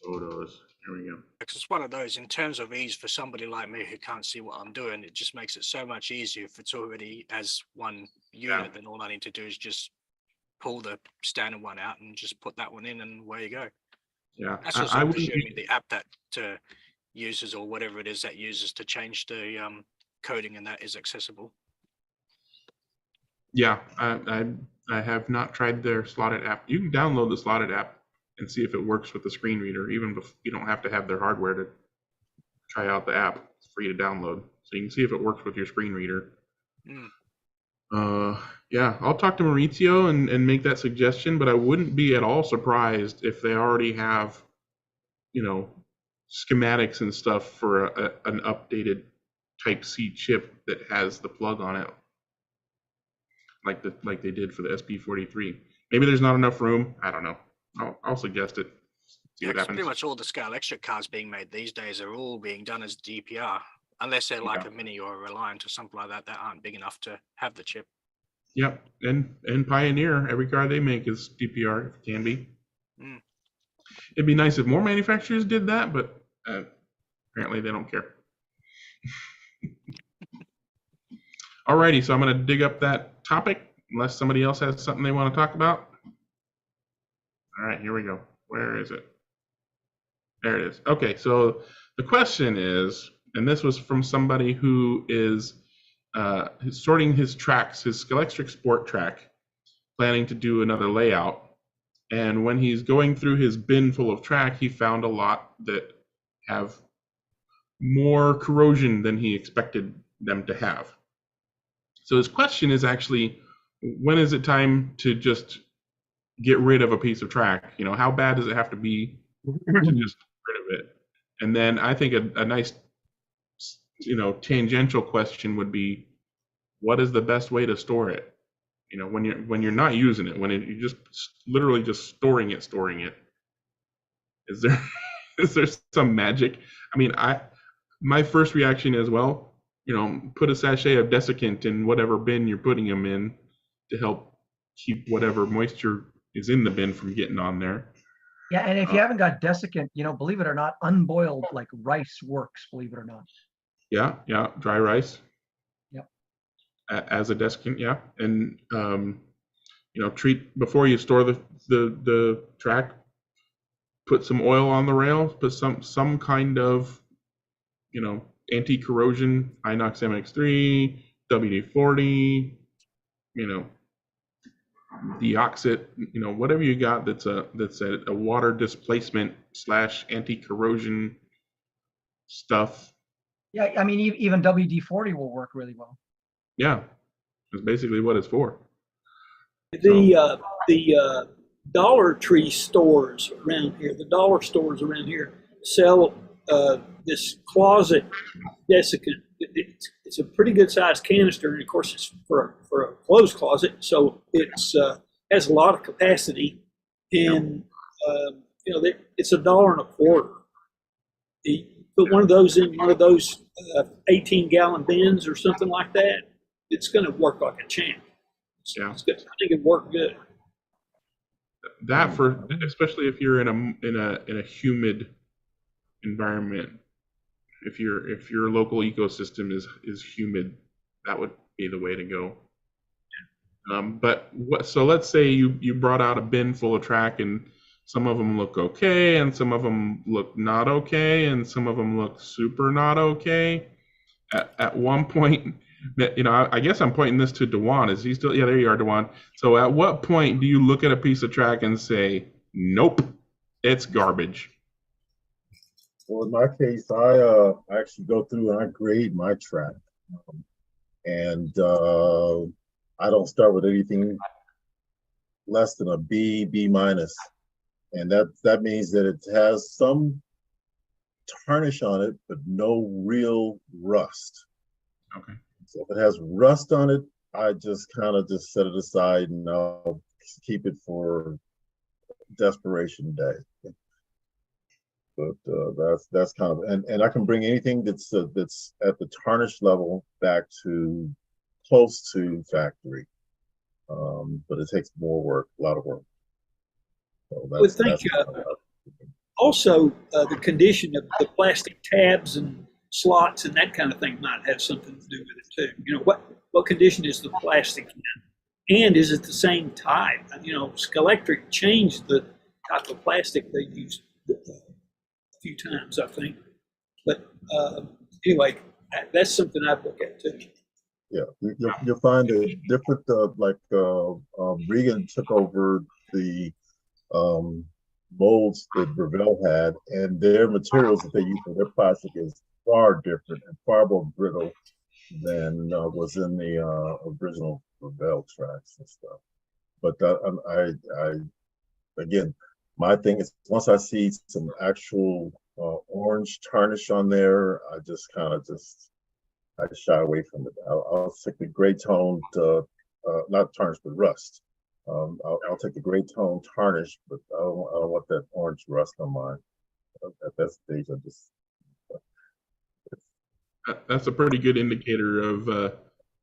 photos. Here we go. It's one of those, in terms of ease for somebody like me who can't see what I'm doing, it just makes it so much easier if it's already as one unit. Then all I need to do is just pull the standard one out and just put that one in, and away you go. Yeah, that's also presuming the app that uses, or whatever it is that uses to change the coding, and that is accessible. Yeah, I have not tried their slotted app. You can download the slotted app and see if it works with the screen reader. Even if you don't have to have their hardware to try out the app. It's free to download, so you can see if it works with your screen reader. Yeah, I'll talk to Maurizio and make that suggestion, but I wouldn't be at all surprised if they already have, schematics and stuff for an updated Type-C chip that has the plug on it, like they did for the SP43. Maybe there's not enough room. I don't know. I'll suggest it. See what happens. Pretty much all the Scalextric cars being made these days are all being done as DPR, unless they're like a Mini or a Reliant or something like that aren't big enough to have the chip. Yep, and Pioneer, every car they make is DPR if it can be. It'd be nice if more manufacturers did that, but apparently they don't care. Alrighty, so I'm going to dig up that topic, unless somebody else has something they want to talk about. All right, here we go. Where is it? There it is. Okay, so the question is, and this was from somebody who is sorting his tracks, his Scalextric Sport track, planning to do another layout. And when he's going through his bin full of track, he found a lot that have more corrosion than he expected them to have. So his question is actually, when is it time to just get rid of a piece of track? You know, how bad does it have to be to just get rid of it? And then I think a nice, you know, tangential question would be, what is the best way to store it? You know, when you're not using it, when you're just literally just storing it. Is there is there some magic? I mean, my first reaction is, well, you know, put a sachet of desiccant in whatever bin you're putting them in to help keep whatever moisture is in the bin from getting on there. Yeah, and if you haven't got desiccant, you know, believe it or not, unboiled like rice works, believe it or not. Yeah, dry rice. Yep. As a desiccant, yeah. And you know, treat before you store the track, put some oil on the rails, put some kind of, you know, anti-corrosion, Inox MX3, WD-40, you know, deoxit, you know, whatever you got that's a water displacement / anti-corrosion stuff. Yeah, I mean, even WD-40 will work really well. Yeah, that's basically what it's for. The Dollar Tree stores around here, the dollar stores around here sell this closet desiccant. It's a pretty good sized canister, and of course it's for a clothes closet, so it's has a lot of capacity. And you know, it's $1.25. You put one of those in one of those 18-gallon bins or something like that, it's going to work like a champ. Yeah, it's good. I think it worked good. That for especially if you're in a humid environment. If your local ecosystem is humid, that would be the way to go. But so let's say you brought out a bin full of track, and some of them look okay, and some of them look not okay, and some of them look super not okay. At one point, you know, I guess I'm pointing this to Dewan. Is he still? Yeah, there you are, Dewan. So at what point do you look at a piece of track and say, nope, it's garbage? Well, in my case, I actually go through and I grade my track, and I don't start with anything less than a B minus, and that means that it has some tarnish on it, but no real rust. Okay. So if it has rust on it, I just kind of just set it aside and I'll keep it for desperation day. But that's kind of, and I can bring anything that's at the tarnish level back to close to factory, but it takes more work, a lot of work. So also the condition of the plastic tabs and slots and that kind of thing might have something to do with it too. You know, what condition is the plastic in, and is it the same type? You know, Scalectric changed the type of plastic they used a few times, I think. But anyway, that's something I'd look at too. Yeah, you'll find a different, Regan took over the molds that Revell had, and their materials that they use for their plastic is far different and far more brittle than was in the original Revell tracks and stuff. But again, my thing is, once I see some actual orange tarnish on there, I just kind of I shy away from it. I'll take the gray toned, not tarnish, but rust. I'll take the gray tone tarnish, but I don't want that orange rust on mine. At that stage, That's a pretty good indicator of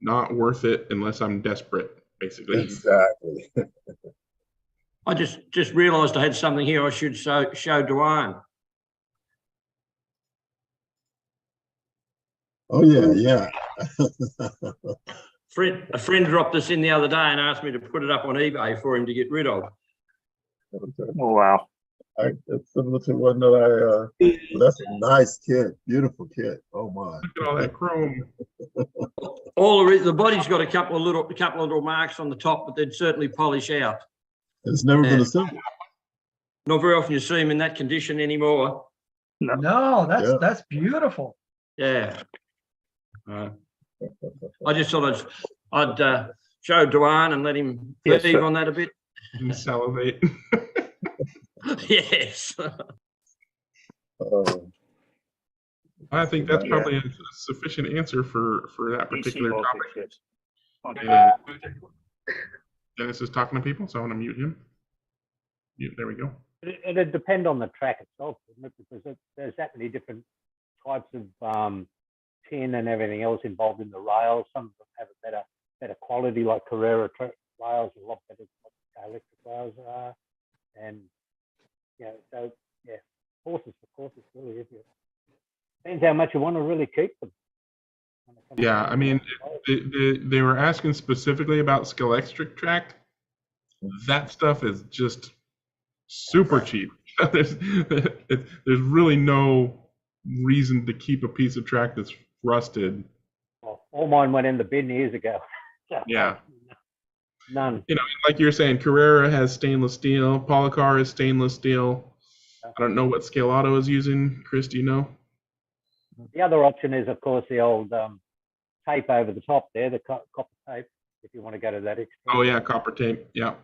not worth it unless I'm desperate, basically. Exactly. I just realised I had something here I should show Duane. Oh yeah. A friend dropped this in the other day and asked me to put it up on eBay for him to get rid of. Oh wow! It's similar to one that that's a nice kit, beautiful kit. Oh my! Look at all that chrome. The body's got a couple of little marks on the top, but they'd certainly polish out. It's never been assembled. Not very often you see them in that condition anymore. No, that's beautiful. Yeah. I just thought I'd show Duane and let him Yes, feed sir. on that a bit. And salivate. Yes. I think that's Yeah. probably a sufficient answer for that DC particular voltage, topic. yes. Dennis is talking to people, so I'm going to mute him. There we go. It'd depend on the track itself, wouldn't it? Because there's that many different types of tin and everything else involved in the rails. Some of them have a better quality, like Carrera rails, a lot better than what electric rails are. And so horses for courses, really, is it? Depends how much you want to really keep them. Yeah, I mean, they were asking specifically about Scalextric track. That stuff is just super cheap. there's really no reason to keep a piece of track that's rusted. Well, all mine went in the bin years ago. Yeah. None. Like you're saying, Carrera has stainless steel. Polycar is stainless steel. I don't know what Scale Auto is using. Chris, do you know? The other option is, of course, the old tape over the top there, the copper tape, if you want to go to that extreme. Oh yeah, copper tape. Yeah.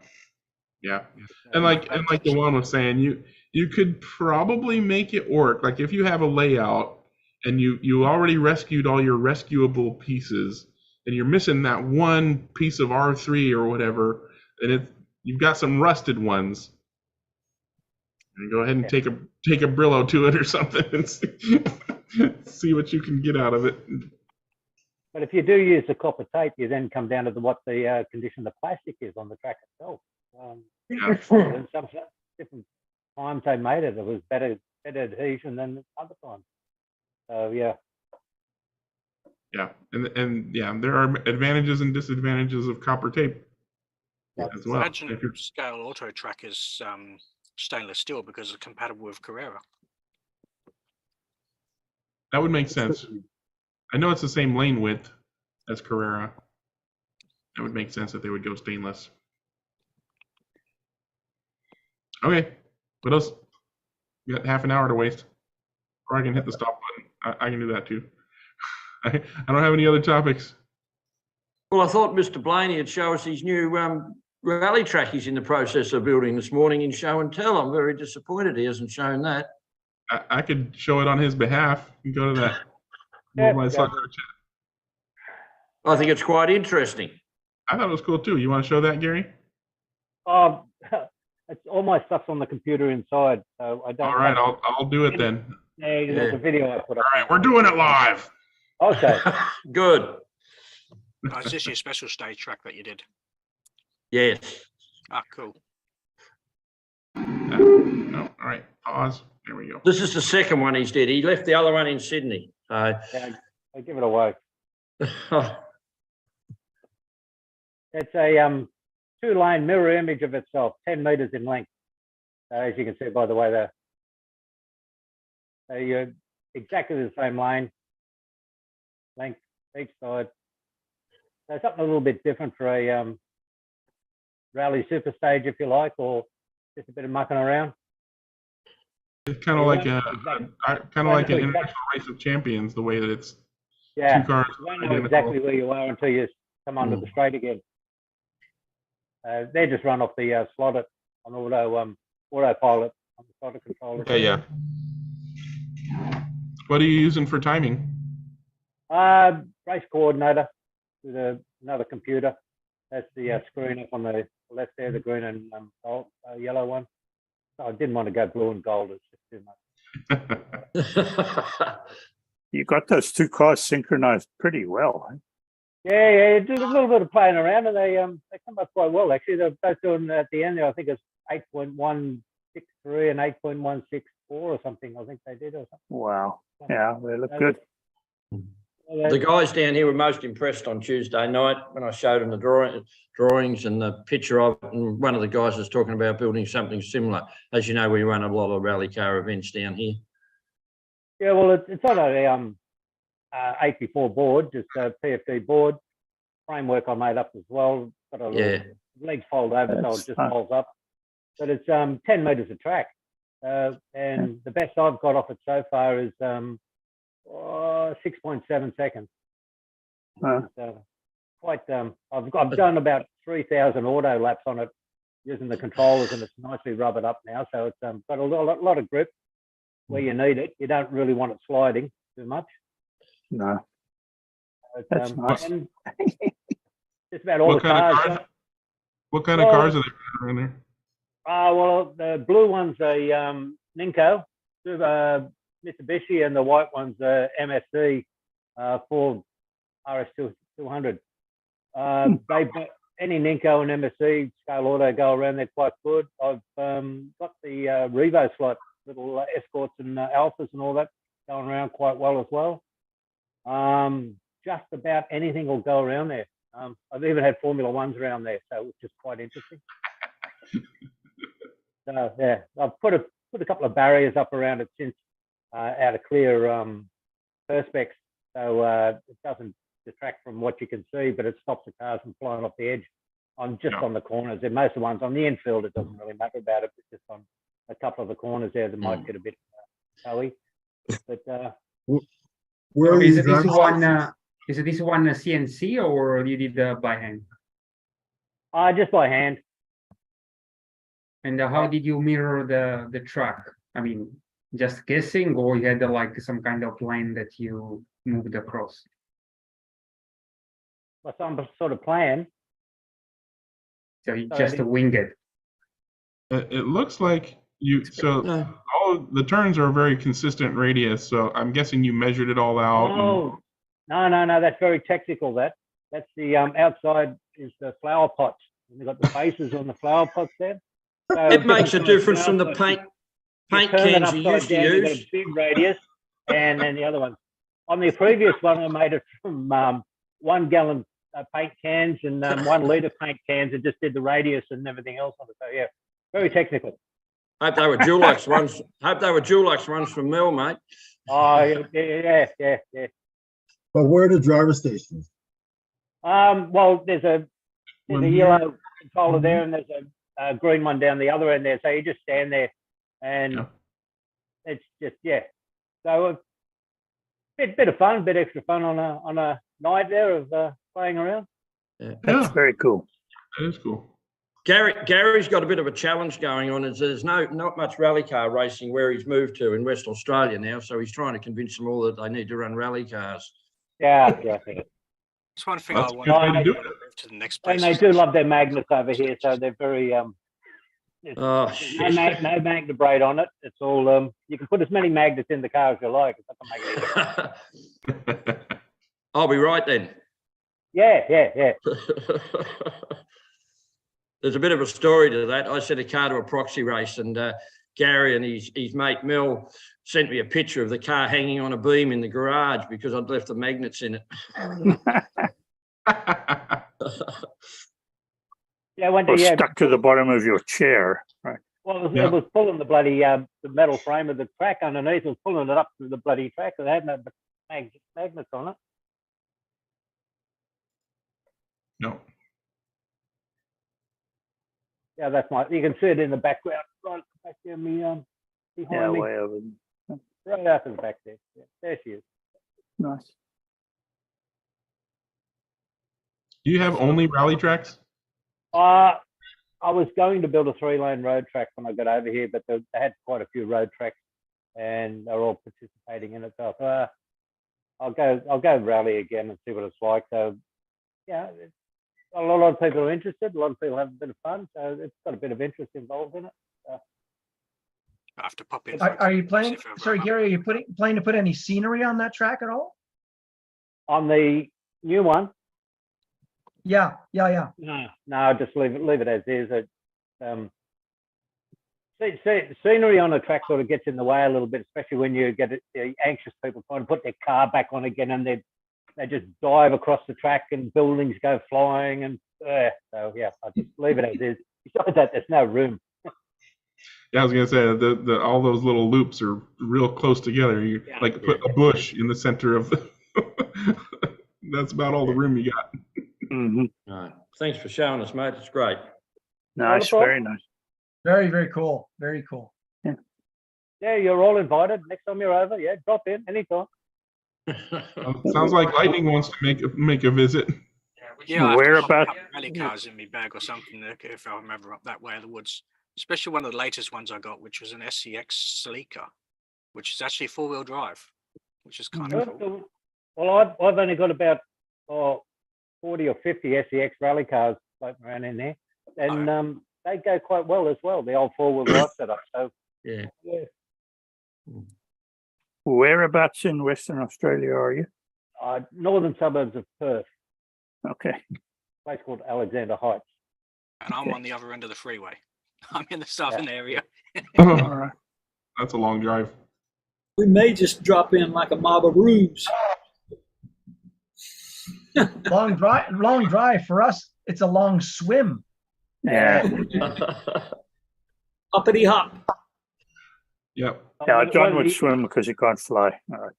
And like the one was saying, you could probably make it work. Like if you have a layout and you already rescued all your rescuable pieces, and you're missing that one piece of R3 or whatever, and you've got some rusted ones. And go ahead and take a Brillo to it or something and see what you can get out of it. But if you do use the copper tape, you then come down to what the condition the plastic is on the track itself. And some different times they made it, it was better adhesion than other times. So yeah. Yeah, and yeah, there are advantages and disadvantages of copper tape as well. Imagine Scale Auto track is stainless steel because it's compatible with Carrera. That would make sense. I know it's the same lane width as Carrera. That would make sense that they would go stainless. Okay, what else? We got half an hour to waste. Or I can hit the stop button. I can do that too. I don't have any other topics. Well, I thought Mr. Blaney would show us his new rally track he's in the process of building this morning in show and tell. I'm very disappointed he hasn't shown that. I could show it on his behalf. You can go to that. I think it's quite interesting. I thought it was cool too. You want to show that, Gary? It's all my stuff's on the computer inside, so I don't. All right, I'll do it then. Yeah, there's a video I put up. All right, we're doing it live. Okay. Good. Oh, is this your special stage track that you did? Yes. Ah, cool. No, all right, pause. There we go. This is the second one he's did. He left the other one in Sydney. So yeah, I give it away. It's a 2-lane mirror image of itself, 10 meters in length. As you can see by the way there. So you're exactly the same length each side. So something a little bit different for a rally super stage, if you like, or just a bit of mucking around. It's kind of like an international race of champions, the way that it's two cars. You don't know exactly where you are until you come onto the straight again. They just run off the slotted on autopilot on the slotted controller. Okay, yeah. What are you using for timing? Race coordinator with another computer. That's the screen up on the left there, the green and gold, yellow one. So I didn't want to go blue and gold. It's just too much. You got those two cars synchronized pretty well. Huh? Yeah, did a little bit of playing around, and they come up quite well actually. They're both doing at the end there. I think it's 8.163 and 8.164 or something. I think they did or something. Wow. Yeah, they look good. The guys down here were most impressed on Tuesday night when I showed them the drawings and the picture of it. And one of the guys was talking about building something similar. As you know, we run a lot of rally car events down here. Yeah, well, it's on a 8x4 board, just a PFD board. Framework I made up as well. Got a little legs fold over, so it just folds up. But it's 10 meters of track. And the best I've got off it so far is 6.7 seconds. Huh. So quite. I've done about 3,000 auto laps on it using the controllers, and it's nicely rubbered up now. So it's got a lot of grip where you need it. You don't really want it sliding too much. No, It's, that's nice. and just about all the cars. What kind of cars are there around there? Well, the blue one's a Ninko, Mitsubishi, and the white one's a MSC Ford RS200. Any Ninko and MSC scale auto go around there quite good. I've got the Revo slot, little Escorts and Alphas and all that going around quite well as well. Just about anything will go around there. I've even had Formula Ones around there, so it's just quite interesting. So yeah, I've put a couple of barriers up around it since out of clear perspex, so it doesn't detract from what you can see, but it stops the cars from flying off the edge. On the corners. And most of the ones on the infield, it doesn't really matter about it, but just on a couple of the corners there, that might get a bit toey. But Where is you it this driving? one? Is it this one a CNC or you did by hand? Just by hand. And how did you mirror the track? I mean, just guessing, or you had like some kind of line that you moved across? Well, some sort of plan. So you just wing it. It looks like you. So all the turns are a very consistent radius. So I'm guessing you measured it all out. Oh, no. That's very technical. That's the outside is the flower pots. And they've got the bases on the flower pots there. So it makes a difference from the paint cans you used to use. You've got a big radius, and then the other one. On the previous one, I made it from 1 gallon paint cans and 1 litre paint cans, and just did the radius and everything else on it. So yeah, very technical. Hope they were Dulux ones. Hope they were Dulux ones from Mel, mate. Oh yeah. But where are the driver stations? Well, there's a yellow controller there, and there's a green one down the other end there. So you just stand there, and it's just So a bit of fun, a bit extra fun on a night there of playing around. Yeah. That's very cool. That is cool. Gary's got a bit of a challenge going on. There's not much rally car racing where he's moved to in West Australia now, so he's trying to convince them all that they need to run rally cars. Yeah. It's one thing I want to move to the next place. And they do love their magnets over here, so they're very no magnet braid on it. It's all you can put as many magnets in the car as you like. It's not gonna make any I'll be right then. Yeah. There's a bit of a story to that. I sent a car to a proxy race, and Gary and his mate Mel sent me a picture of the car hanging on a beam in the garage because I'd left the magnets in it. Stuck to the bottom of your chair, right? Well, it was pulling the bloody the metal frame of the track underneath. It was pulling it up to the bloody track. It had no magnets on it. No. Yeah, that's you can see it in the background, right back there, behind me. Way over. Right out in the back there. Yeah, there she is. Nice. Do you have only rally tracks? I was going to build a 3-lane road track when I got over here, but they had quite a few road tracks, and they're all participating in it. So I'll go rally again and see what it's like. So yeah, a lot of people are interested. A lot of people have a bit of fun, so it's got a bit of interest involved in it. So. I have to pop in. Are you planning? Sorry, Gary, are you planning to put any scenery on that track at all? On the new one? Yeah. No, just leave it as is. Scenery on a track sort of gets in the way a little bit, especially when you get anxious people trying to put their car back on again, and they just dive across the track and buildings go flying, and so yeah, I just leave it as is. Besides that, there's no room. Yeah, I was gonna say the all those little loops are real close together. You put a bush in the center of the. That's about all the room you got. Mm-hmm. All right. Thanks for showing us, mate. It's great. Nice, very nice. Very, very cool. Very cool. Yeah, you're all invited. Next time you're over, drop in anytime. Sounds like Lightning wants to make a visit. Yeah, I have to Where pop a about? couple of rally cars in my bag or something if I'm ever up that way of the woods. Especially one of the latest ones I got, which was an SCX Celica, which is actually 4-wheel drive, which is kind of cool. Well, I've only got about 40 or 50 SEX rally cars floating around in there, and they go quite well as well. The old 4-wheel drive setup. So Yeah. Whereabouts in Western Australia are you? Northern suburbs of Perth, Okay. a place called Alexander Heights. And I'm on the other end of the freeway. I'm in the southern area. All right. That's a long drive. We may just drop in like a mob of rubes. Long drive for us. It's a long swim. Yeah. Hoppity hop. Yep. Yeah, John would swim because he can't fly. All right.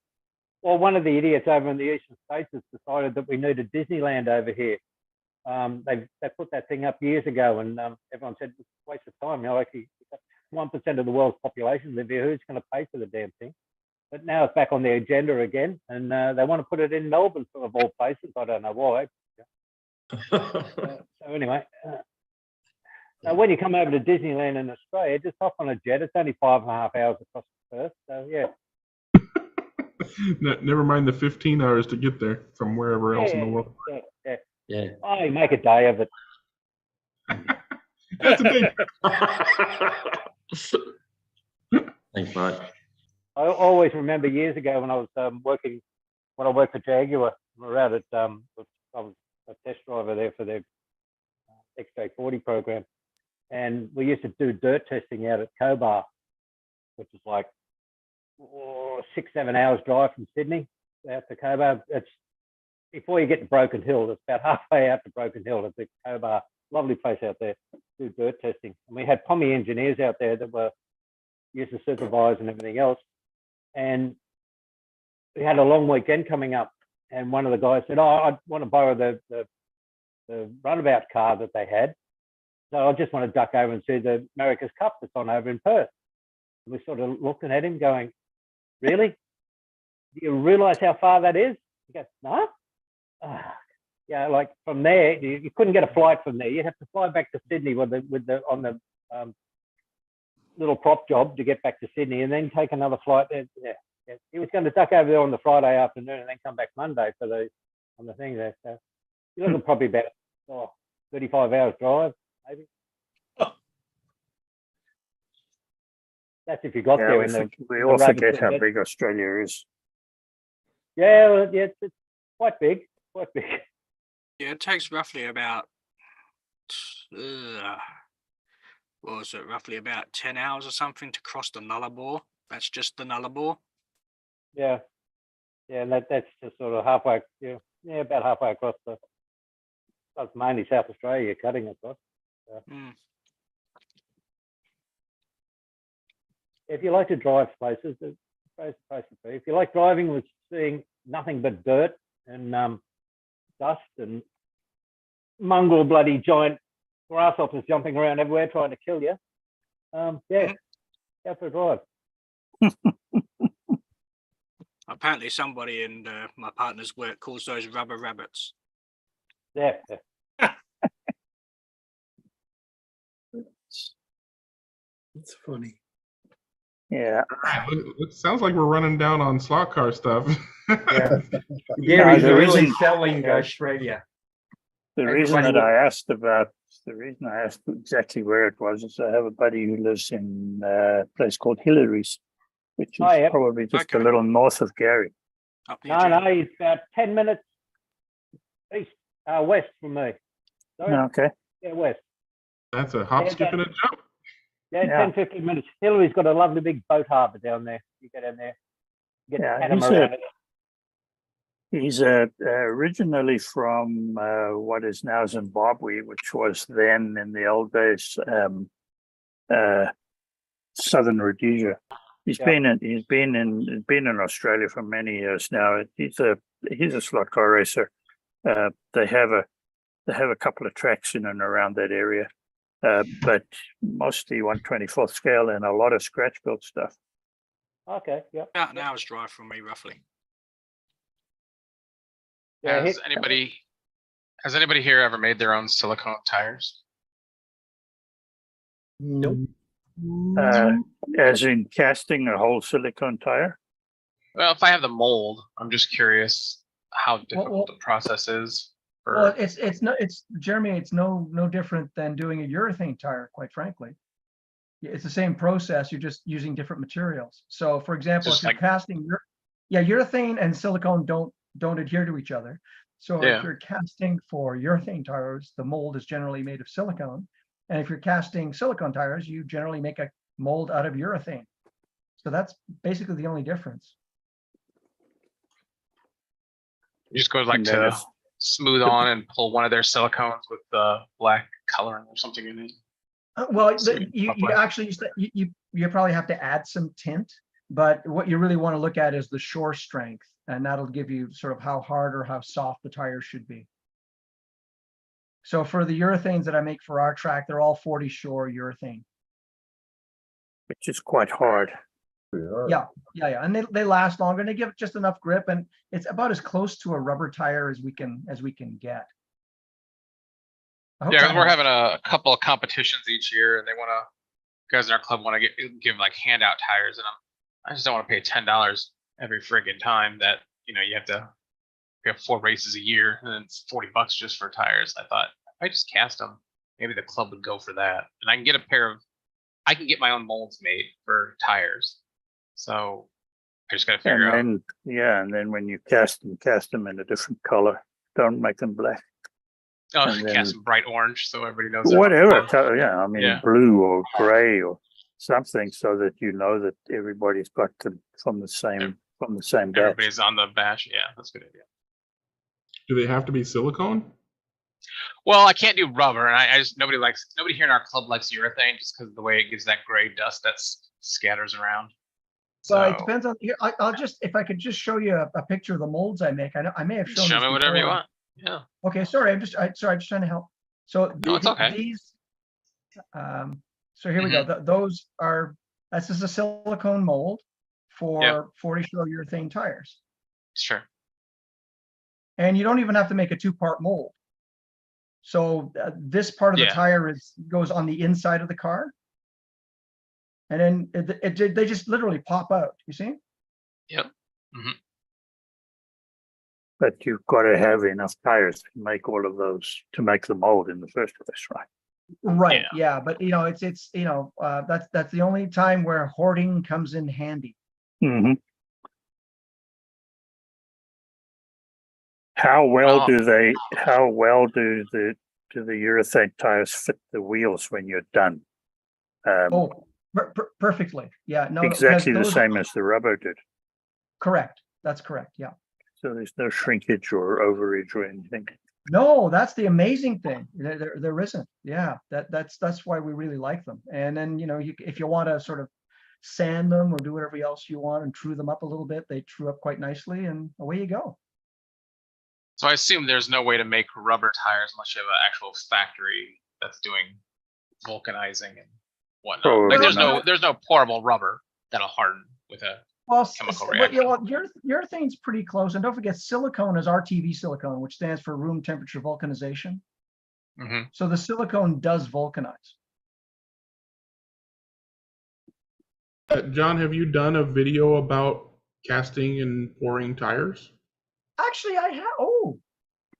Well, one of the idiots over in the eastern states has decided that we needed Disneyland over here. They put that thing up years ago, and everyone said it's a waste of time. You know, like 1% of the world's population live here. Who's going to pay for the damn thing? But now it's back on the agenda again, and they want to put it in Melbourne, of all places. I don't know why. So anyway, when you come over to Disneyland in Australia, just hop on a jet. It's only 5.5 hours across Perth. So yeah. Never mind the 15 hours to get there from wherever else in the world. Yeah. Oh, you make a day of it. That's a day. Thanks, mate. I always remember years ago when I was when I worked for Jaguar. We were out at I was a test driver there for their XJ40 program, and we used to do dirt testing out at Cobar, which is like 6-7 hours drive from Sydney out to Cobar. It's before you get to Broken Hill. It's about halfway out to Broken Hill. It's a Cobar, lovely place out there. Do dirt testing, and we had Pommy engineers out there that were used to supervise and everything else. And we had a long weekend coming up, and one of the guys said, "Oh, I want to borrow the runabout car that they had. So I just want to duck over and see the America's Cup that's on over in Perth." And we sort of looking at him going, "Really? Do you realise how far that is?" He goes, "No." Yeah, like from there, you couldn't get a flight from there. You'd have to fly back to Sydney on the little prop job to get back to Sydney, and then take another flight there. Yeah. He was going to duck over there on the Friday afternoon and then come back Monday on the thing there. So you're looking probably about 35 hours drive, maybe. That's if you got there. We all forget how big Australia is. Yeah, well, yeah, it's quite big. Quite big. Yeah, it takes roughly about what was it? Roughly about 10 hours or something to cross the Nullarbor. That's just the Nullarbor. Yeah, and that's just sort of halfway. Yeah, about halfway across that's mainly South Australia you're cutting across. If you like to drive places, it's a place to be. If you like driving with seeing nothing but dirt and dust and mongrel bloody giant grasshoppers jumping around everywhere trying to kill you, go for a drive. Apparently somebody in my partner's work calls those rubber rabbits. Yeah. It's funny. Yeah. It sounds like we're running down on slot car stuff. Yeah. Gary's really selling Australia. The reason I asked exactly where it was is I have a buddy who lives in a place called Hillary's, which is probably just a little north of Gary. No, he's about 10 minutes west from me. Sorry? Okay. Yeah, west. That's a hop, skip, and a jump. Yeah, 10-15 minutes. Hillary's got a lovely big boat harbour down there. You get in there. Get catamaran. He's originally from what is now Zimbabwe, which was then in the old days Southern Rhodesia. He's been in Australia for many years now. He's a slot car racer. They have a couple of tracks in and around that area, but mostly 1/24th scale and a lot of scratch built stuff. Okay, yeah. About an hour's drive from me, roughly. Yeah, Has anybody here ever made their own silicone tires? Nope. As in casting a whole silicone tire. Well, if I have the mold, I'm just curious how difficult well- the process is. Well, it's Jeremy, it's no different than doing a urethane tire, quite frankly. It's the same process, you're just using different materials. So for example, Just if you're casting urethane and silicone don't adhere to each other. So Yeah. if you're casting for urethane tires, the mold is generally made of silicone. And if you're casting silicone tires, you generally make a mold out of urethane. So that's basically the only difference. You just go like And then to it's- smooth on and pull one of their silicones with the black coloring or something in it. Well, So you up with- actually you probably have to add some tint, but what you really want to look at is the shore strength, and that'll give you sort of how hard or how soft the tire should be. So for the urethanes that I make for our track, they're all 40 shore urethane. Which is quite hard. Yeah, and they last longer and they give it just enough grip, and it's about as close to a rubber tire as we can get. I hope Yeah, that because we're helps. having a couple of competitions each year, and they want to, guys in our club want to give like handout tires, and I just don't want to pay $10 every friggin' time that you have to. We have 4 races a year, and it's $40 just for tires. I thought if I just cast them, maybe the club would go for that, and I can get I can get my own molds made for tires. So I just got to figure out. And then when you cast them in a different color. Don't make them black. Oh, and then- cast them bright orange so everybody knows. they're Whatever, both. yeah, I mean, Yeah. blue or gray or something, so that you know that everybody's got them from the same batch. Everybody's on the bash. Yeah, that's a good idea. Do they have to be silicone? Well, I can't do rubber, and I just nobody here in our club likes urethane just because of the way it gives that gray dust that scatters around. So it depends on. I'll just, if I could just show you a picture of the molds I make. I know I may have shown. Show this me whatever you before. want. Yeah. Okay, sorry. I'm just trying to help. So No, it's okay. these. So here we go. This is a silicone mold for 40 shore urethane tires. Sure. And you don't even have to make a 2-part mold. So this part of the tire goes on the inside of the car. And then they just literally pop out, you see? Yep. Mm-hmm. But you've got to have enough tires to make all of those, to make the mold in the first place, right? Right. Yeah. But it's that's the only time where hoarding comes in handy. Mm-hmm. How well do the urethane tires fit the wheels when you're done? Perfectly. Yeah. No. Exactly the those- same as the rubber did. Correct. That's correct. Yeah. So there's no shrinkage or overage or anything. No, that's the amazing thing. There isn't. Yeah. That's why we really like them. And then if you want to sort of sand them or do whatever else you want and true them up a little bit, they true up quite nicely, and away you go. So I assume there's no way to make rubber tires unless you have an actual factory that's doing vulcanizing and whatnot. Probably Like there's no pourable rubber that'll harden with a chemical reaction. Urethane's pretty close, and don't forget silicone is RTV silicone, which stands for room temperature vulcanization. Mm-hmm. So the silicone does vulcanize. John, have you done a video about casting and pouring tires? Actually, I have. Oh,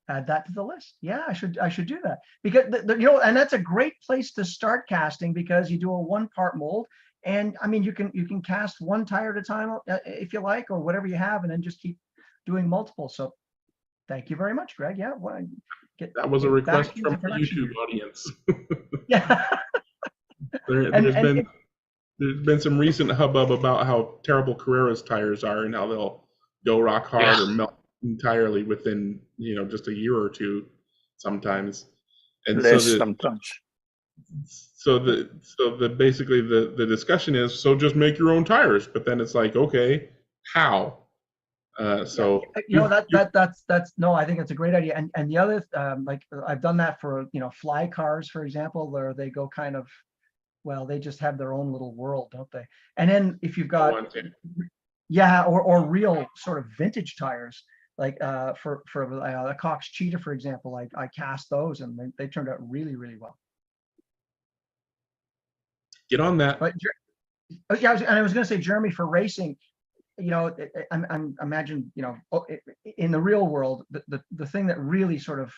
add that to the list. Yeah, I should do that, because and that's a great place to start casting, because you do a 1-part mold, and I mean you can cast one tire at a time if you like, or whatever you have, and then just keep doing multiple. So thank you very much, Greg. Yeah, that was a request from the YouTube audience. Yeah. There's been some recent hubbub about how terrible Carrera's tires are and how they'll go rock hard or melt entirely within just a year or two sometimes. And sometimes. So basically the discussion is, so just make your own tires, but then it's like, okay, how? that's no, I think it's a great idea. And the other like I've done that for fly cars, for example, where they go kind of, well, they just have their own little world, don't they? And then if you've got or real sort of vintage tires, like for the Cox Cheetah, for example. I cast those and they turned out really, really well. Get on that. But yeah, I was going to say, Jeremy, for racing, you know, I'm imagine, you know, in the real world, the thing that really sort of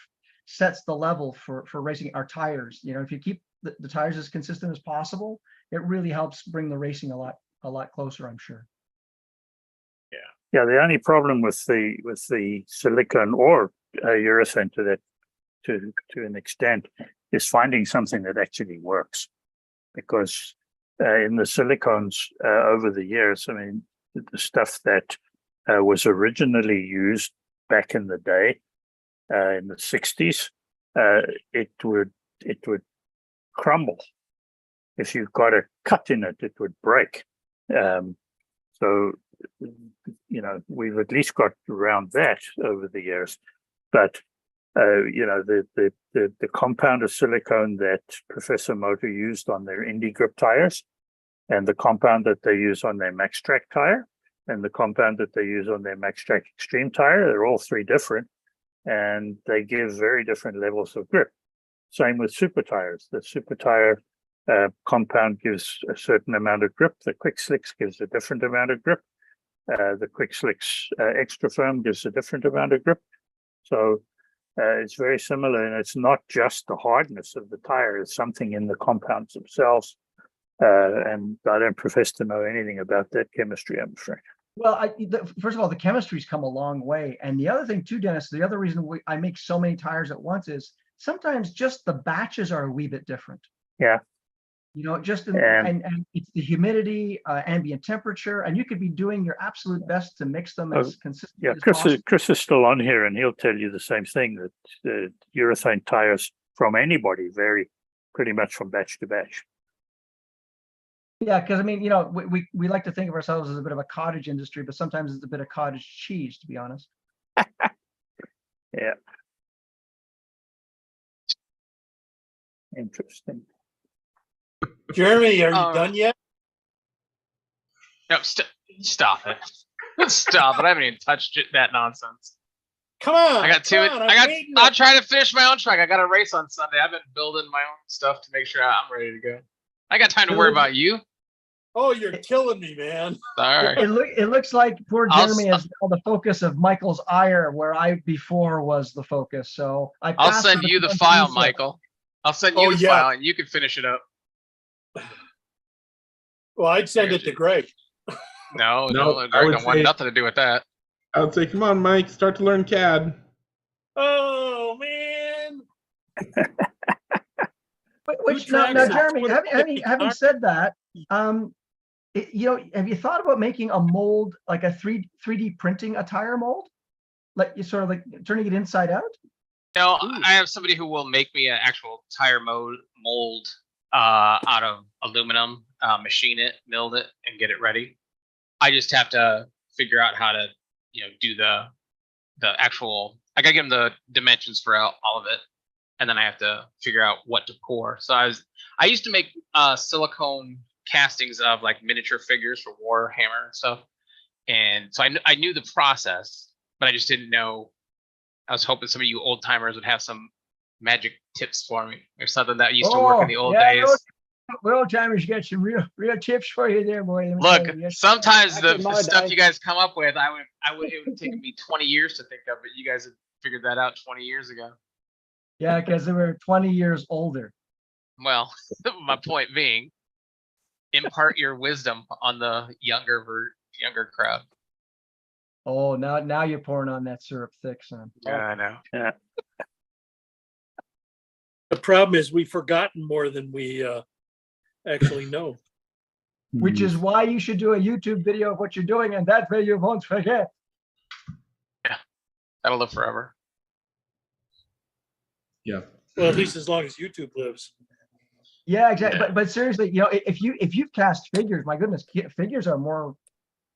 sets the level for racing are tires. You know, if you keep the tires as consistent as possible, it really helps bring the racing a lot closer, I'm sure. Yeah, the only problem with the silicone or urethane to an extent is finding something that actually works, because in the silicones over the years, I mean, the stuff that was originally used back in the day in the 60s, it would crumble. If you've got a cut in it, it would break. So, you know, we've at least got around that over the years. But you know, the compound of silicone that Professor Motor used on their Indy Grip tires, and the compound that they use on their MaxTrack tire, and the compound that they use on their MaxTrack Extreme tire, they're all three different, and they give very different levels of grip. Same with super tires. The super tire compound gives a certain amount of grip. The Quick Slicks gives a different amount of grip. The Quick Slicks extra firm gives a different amount of grip. So it's very similar, and it's not just the hardness of the tire, it's something in the compounds themselves. And I don't profess to know anything about that chemistry, I'm afraid. Well, first of all, the chemistry's come a long way. And the other thing too, Dennis, the other reason I make so many tires at once is sometimes just the batches are a wee bit different. Yeah. You know, just and it's the humidity, ambient temperature, and you could be doing your absolute best to mix them as consistently as possible. Chris is still on here, and he'll tell you the same thing, that urethane tires from anybody vary pretty much from batch to batch. Yeah, because I mean, you know, we like to think of ourselves as a bit of a cottage industry, but sometimes it's a bit of cottage cheese, to be honest. Yeah. Interesting. Jeremy, are you done yet? No, stop it. Stop it. I haven't even touched that nonsense. Come on. I got two. I'm trying to finish my own track. I got a race on Sunday. I've been building my own stuff to make sure I'm ready to go. I got time to worry about you. Oh, you're killing me, man. Sorry. It looks like poor Jeremy is now the focus of Michael's ire, where I before was the focus. So I'll send you the file, Michael. I'll send you the file, and you can finish it up. Well, I'd send it to Greg. No, Greg don't want nothing to do with that. I would say, come on, Mike, start to learn CAD. Oh man. Which now, Jeremy, having said that, you know, have you thought about making a mold, like a 3D printing a tire mold, like you sort of like turning it inside out? No, I have somebody who will make me an actual tire mold out of aluminum, machine it, mill it, and get it ready. I just have to figure out how to, you know, do the actual. I gotta give them the dimensions for all of it, and then I have to figure out what to pour. So I used to make silicone castings of like miniature figures for Warhammer and stuff, and so I knew the process, but I just didn't know. I was hoping some of you old timers would have some magic tips for me, or something that used to work in the old days. We're old timers, got some real tips for you there, boy. Look, sometimes the stuff you guys come up with, it would have taken me 20 years to think of it. You guys had figured that out 20 years ago. Yeah, because they were 20 years older. Well, my point being, impart your wisdom on the younger crowd. Oh, now you're pouring on that syrup thick, son. Yeah, I know. Yeah. The problem is we've forgotten more than we actually know. Which is why you should do a YouTube video of what you're doing, and that way you won't forget. Yeah, that'll live forever. Yeah. Well, at least as long as YouTube lives. Yeah, exactly. Yeah. But seriously, you know, if you've cast figures, my goodness, figures are more,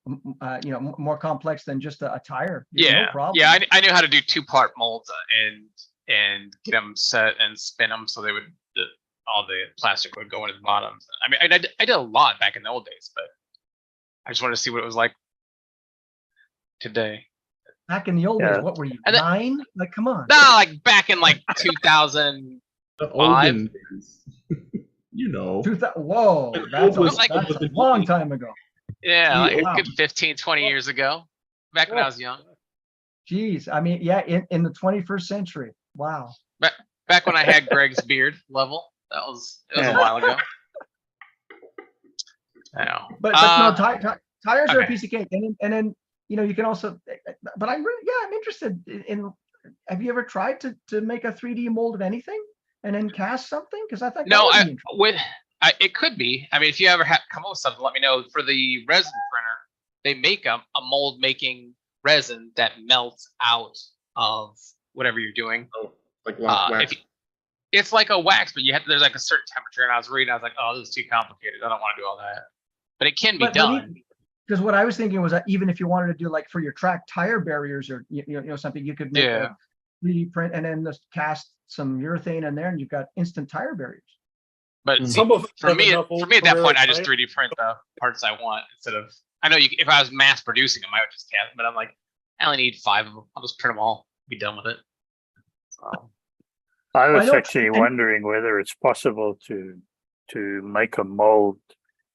you know, more complex than just a tire. Yeah, no problem. Yeah, I knew how to do 2-part molds and get them set and spin them so they would all the plastic would go into the bottom. I mean, I did a lot back in the old days, but I just wanted to see what it was like today. Back in the old days, Yeah. what were you, And then- 9? Like, come on. No, like back in like 2000. The Five? olden days. You know. 2000, whoa, When that's old was- like- a was long time ago. Yeah, like Wow. a good 15, 20 years ago. Back when I was young. Geez, I mean, yeah, in the 21st century. Wow. Back when I had Greg's beard level. It was a Yeah. while ago. I know. But no, tires are a okay. piece of cake, and then you can also. But I'm really, yeah, I'm interested in. Have you ever tried to make a 3D mold of anything and then cast something? Because I think No, that would be interesting. it could be. I mean, if you ever come up with something, let me know. For the resin printer, they make a mold making resin that melts out of whatever you're doing. Oh, like lost wax. It's like a wax, but there's like a certain temperature. And I was reading, I was like, oh, this is too complicated. I don't want to do all that. But it can be done. Because what I was thinking was that even if you wanted to do like for your track tire barriers or something, you could make a 3D print and then just cast some urethane in there, and you've got instant tire barriers. But see, Some of it for have me enough at that point, I just right? 3D print the parts I want instead of. I know if I was mass producing them, I would just cast. But I'm like, I only need 5 of them. I'll just print them all. Be done with it. So, I was don't- actually and- wondering whether it's possible to make a mold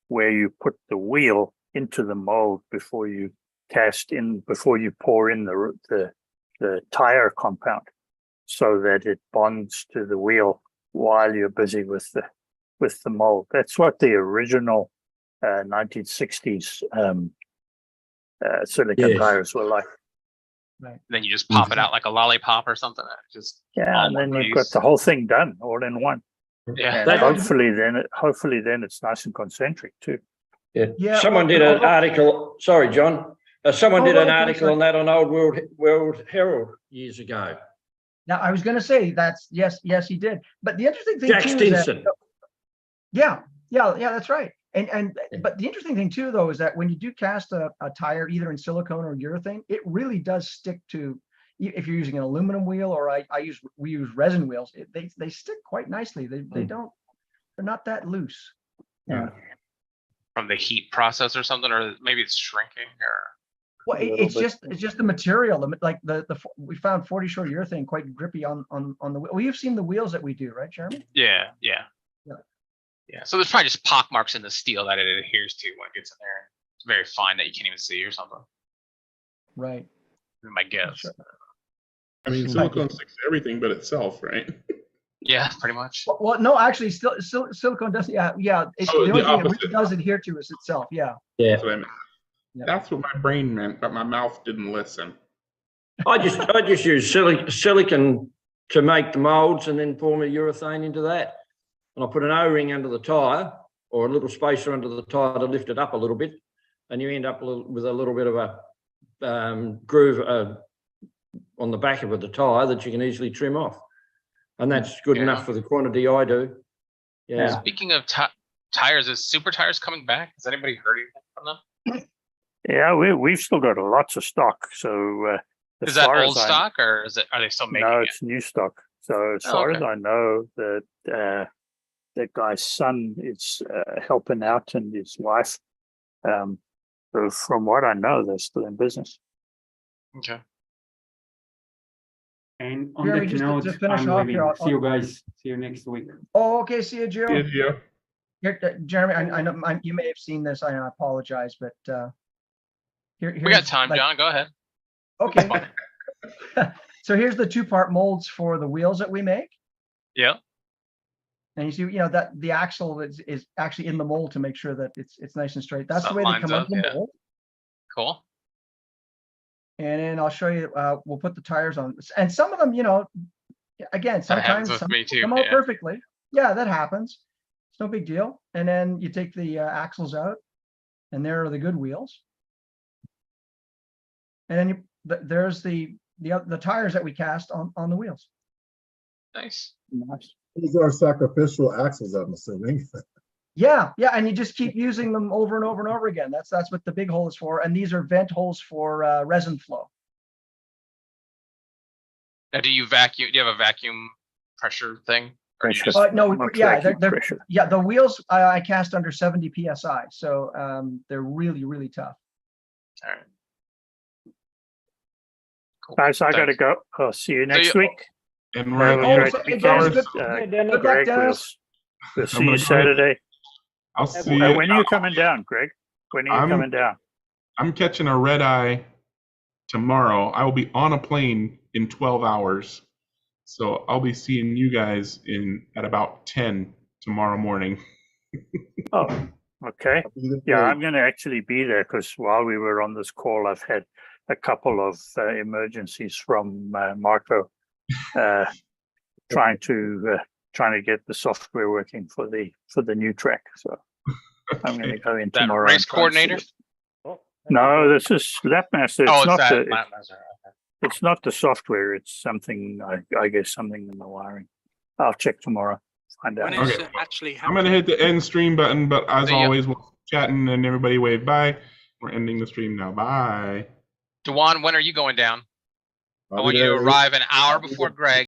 where you put the wheel into the mold before you pour in the tire compound, so that it bonds to the wheel while you're busy with the mold. That's what the original 1960s silicon Yes. tires were like. then you just pop it out like a lollipop or something. Just Yeah, all and one then you've got piece. the whole thing done all in one. Yeah. And That- hopefully then it's nice and concentric too. Yeah, Someone well, did an article. Sorry, John. Someone Oh, did an right, article on that on Old World Herald years ago. Now I was going to say that's yes, he did. But the interesting thing Jack too is that, Stinson. yeah, that's right. And but the interesting thing too, though, is that when you do cast a tire either in silicone or urethane, it really does stick to. If you're using an aluminum wheel, or we use resin wheels, they stick quite nicely. They're not that loose. Yeah. From the heat process or something, or maybe it's shrinking or. Well, A little bit. it's just the material. Like we found 40 short urethane quite grippy on the wheel. Well, you've seen the wheels that we do, right, Jeremy? Yeah. So there's probably just pock marks in the steel that it adheres to when it gets in there. It's very fine that you can't even see or something. Right. My guess. Sure. I mean, silicone sticks to everything but itself, right? Yeah, pretty much. Well, no, actually, still silicone doesn't. Yeah. It's Oh, the the only thing it opposite. really does adhere to is itself. Yeah. Yeah. That's what I meant. Yeah. That's what my brain meant, but my mouth didn't listen. I just use silicon to make the molds and then pour my urethane into that. And I put an O-ring under the tire or a little spacer under the tire to lift it up a little bit. And you end up with a little bit of a groove on the back of the tire that you can easily trim off. And that's good enough for the quantity I do. Yeah. Speaking of tires, is Super Tires coming back? Has anybody heard anything from them? Yeah, we've still got lots of stock. So Is that old stock or are they still making no, it? it's new stock. So as far as I know, that guy's son is helping out, and his wife. So from what I know, they're still in business. Okay. And on Jeremy, that just note, to finish I'm off leaving. here, See you guys. See you next week. Oh, okay. See you, Joe. Yeah. Here, Jeremy, I know you may have seen this. I apologize, but We got time, John. Go ahead. Okay. So here's the 2-part molds for the wheels that we make. Yeah. And you see, that the axle is actually in the mold to make sure that it's nice and straight. That's So the way it they lines come out up, of the yeah. mold. Cool. And then I'll show you. We'll put the tires on, and some of them, again, That happens sometimes with some me too. come out Yeah. perfectly. Yeah, that happens. It's no big deal. And then you take the axles out, and there are the good wheels. And then there's the tires that we cast on the wheels. Nice. Nice. These are sacrificial axles, I'm assuming. Yeah, and you just keep using them over and over and over again. That's what the big hole is for. And these are vent holes for resin flow. Now, do you vacuum? Do you have a vacuum pressure thing? Or do you just, No, Not yeah, vacuum they're pressure. yeah. The wheels I cast under 70 psi, so they're really tough. all right. Guys, I gotta Thanks. go. I'll see you So next you- week. And Have we're a Oh, great so, hey, weekend. Dennis, good, Hey, Dennis. good luck, Greg, Dennis. we'll see gonna you go ahead- Saturday. I'll see you. When are you coming down, Greg? When are you I'm- coming down? I'm catching a red eye tomorrow. I will be on a plane in 12 hours. So I'll be seeing you guys at about 10 tomorrow morning. Oh, okay. Either Yeah, way, I'm going to actually be there because while we were on this call, I've had a couple of emergencies from Marco trying to get the software working for the new track. So I'm going to go in That tomorrow. race and try and see coordinator? it. No, this is Lapmaster. It's Oh, it's not that. the Matt Messer, okay. it's not the software. It's something I guess something in the wiring. I'll check tomorrow. Find out. When is Okay. it actually I'm going to happening? hit the end stream button, but as See ya. always, we're chatting and everybody wave bye. We're ending the stream now. Bye. Dewan, when are you going down? I I'll want be you to there. arrive an hour I'll be before there. Greg.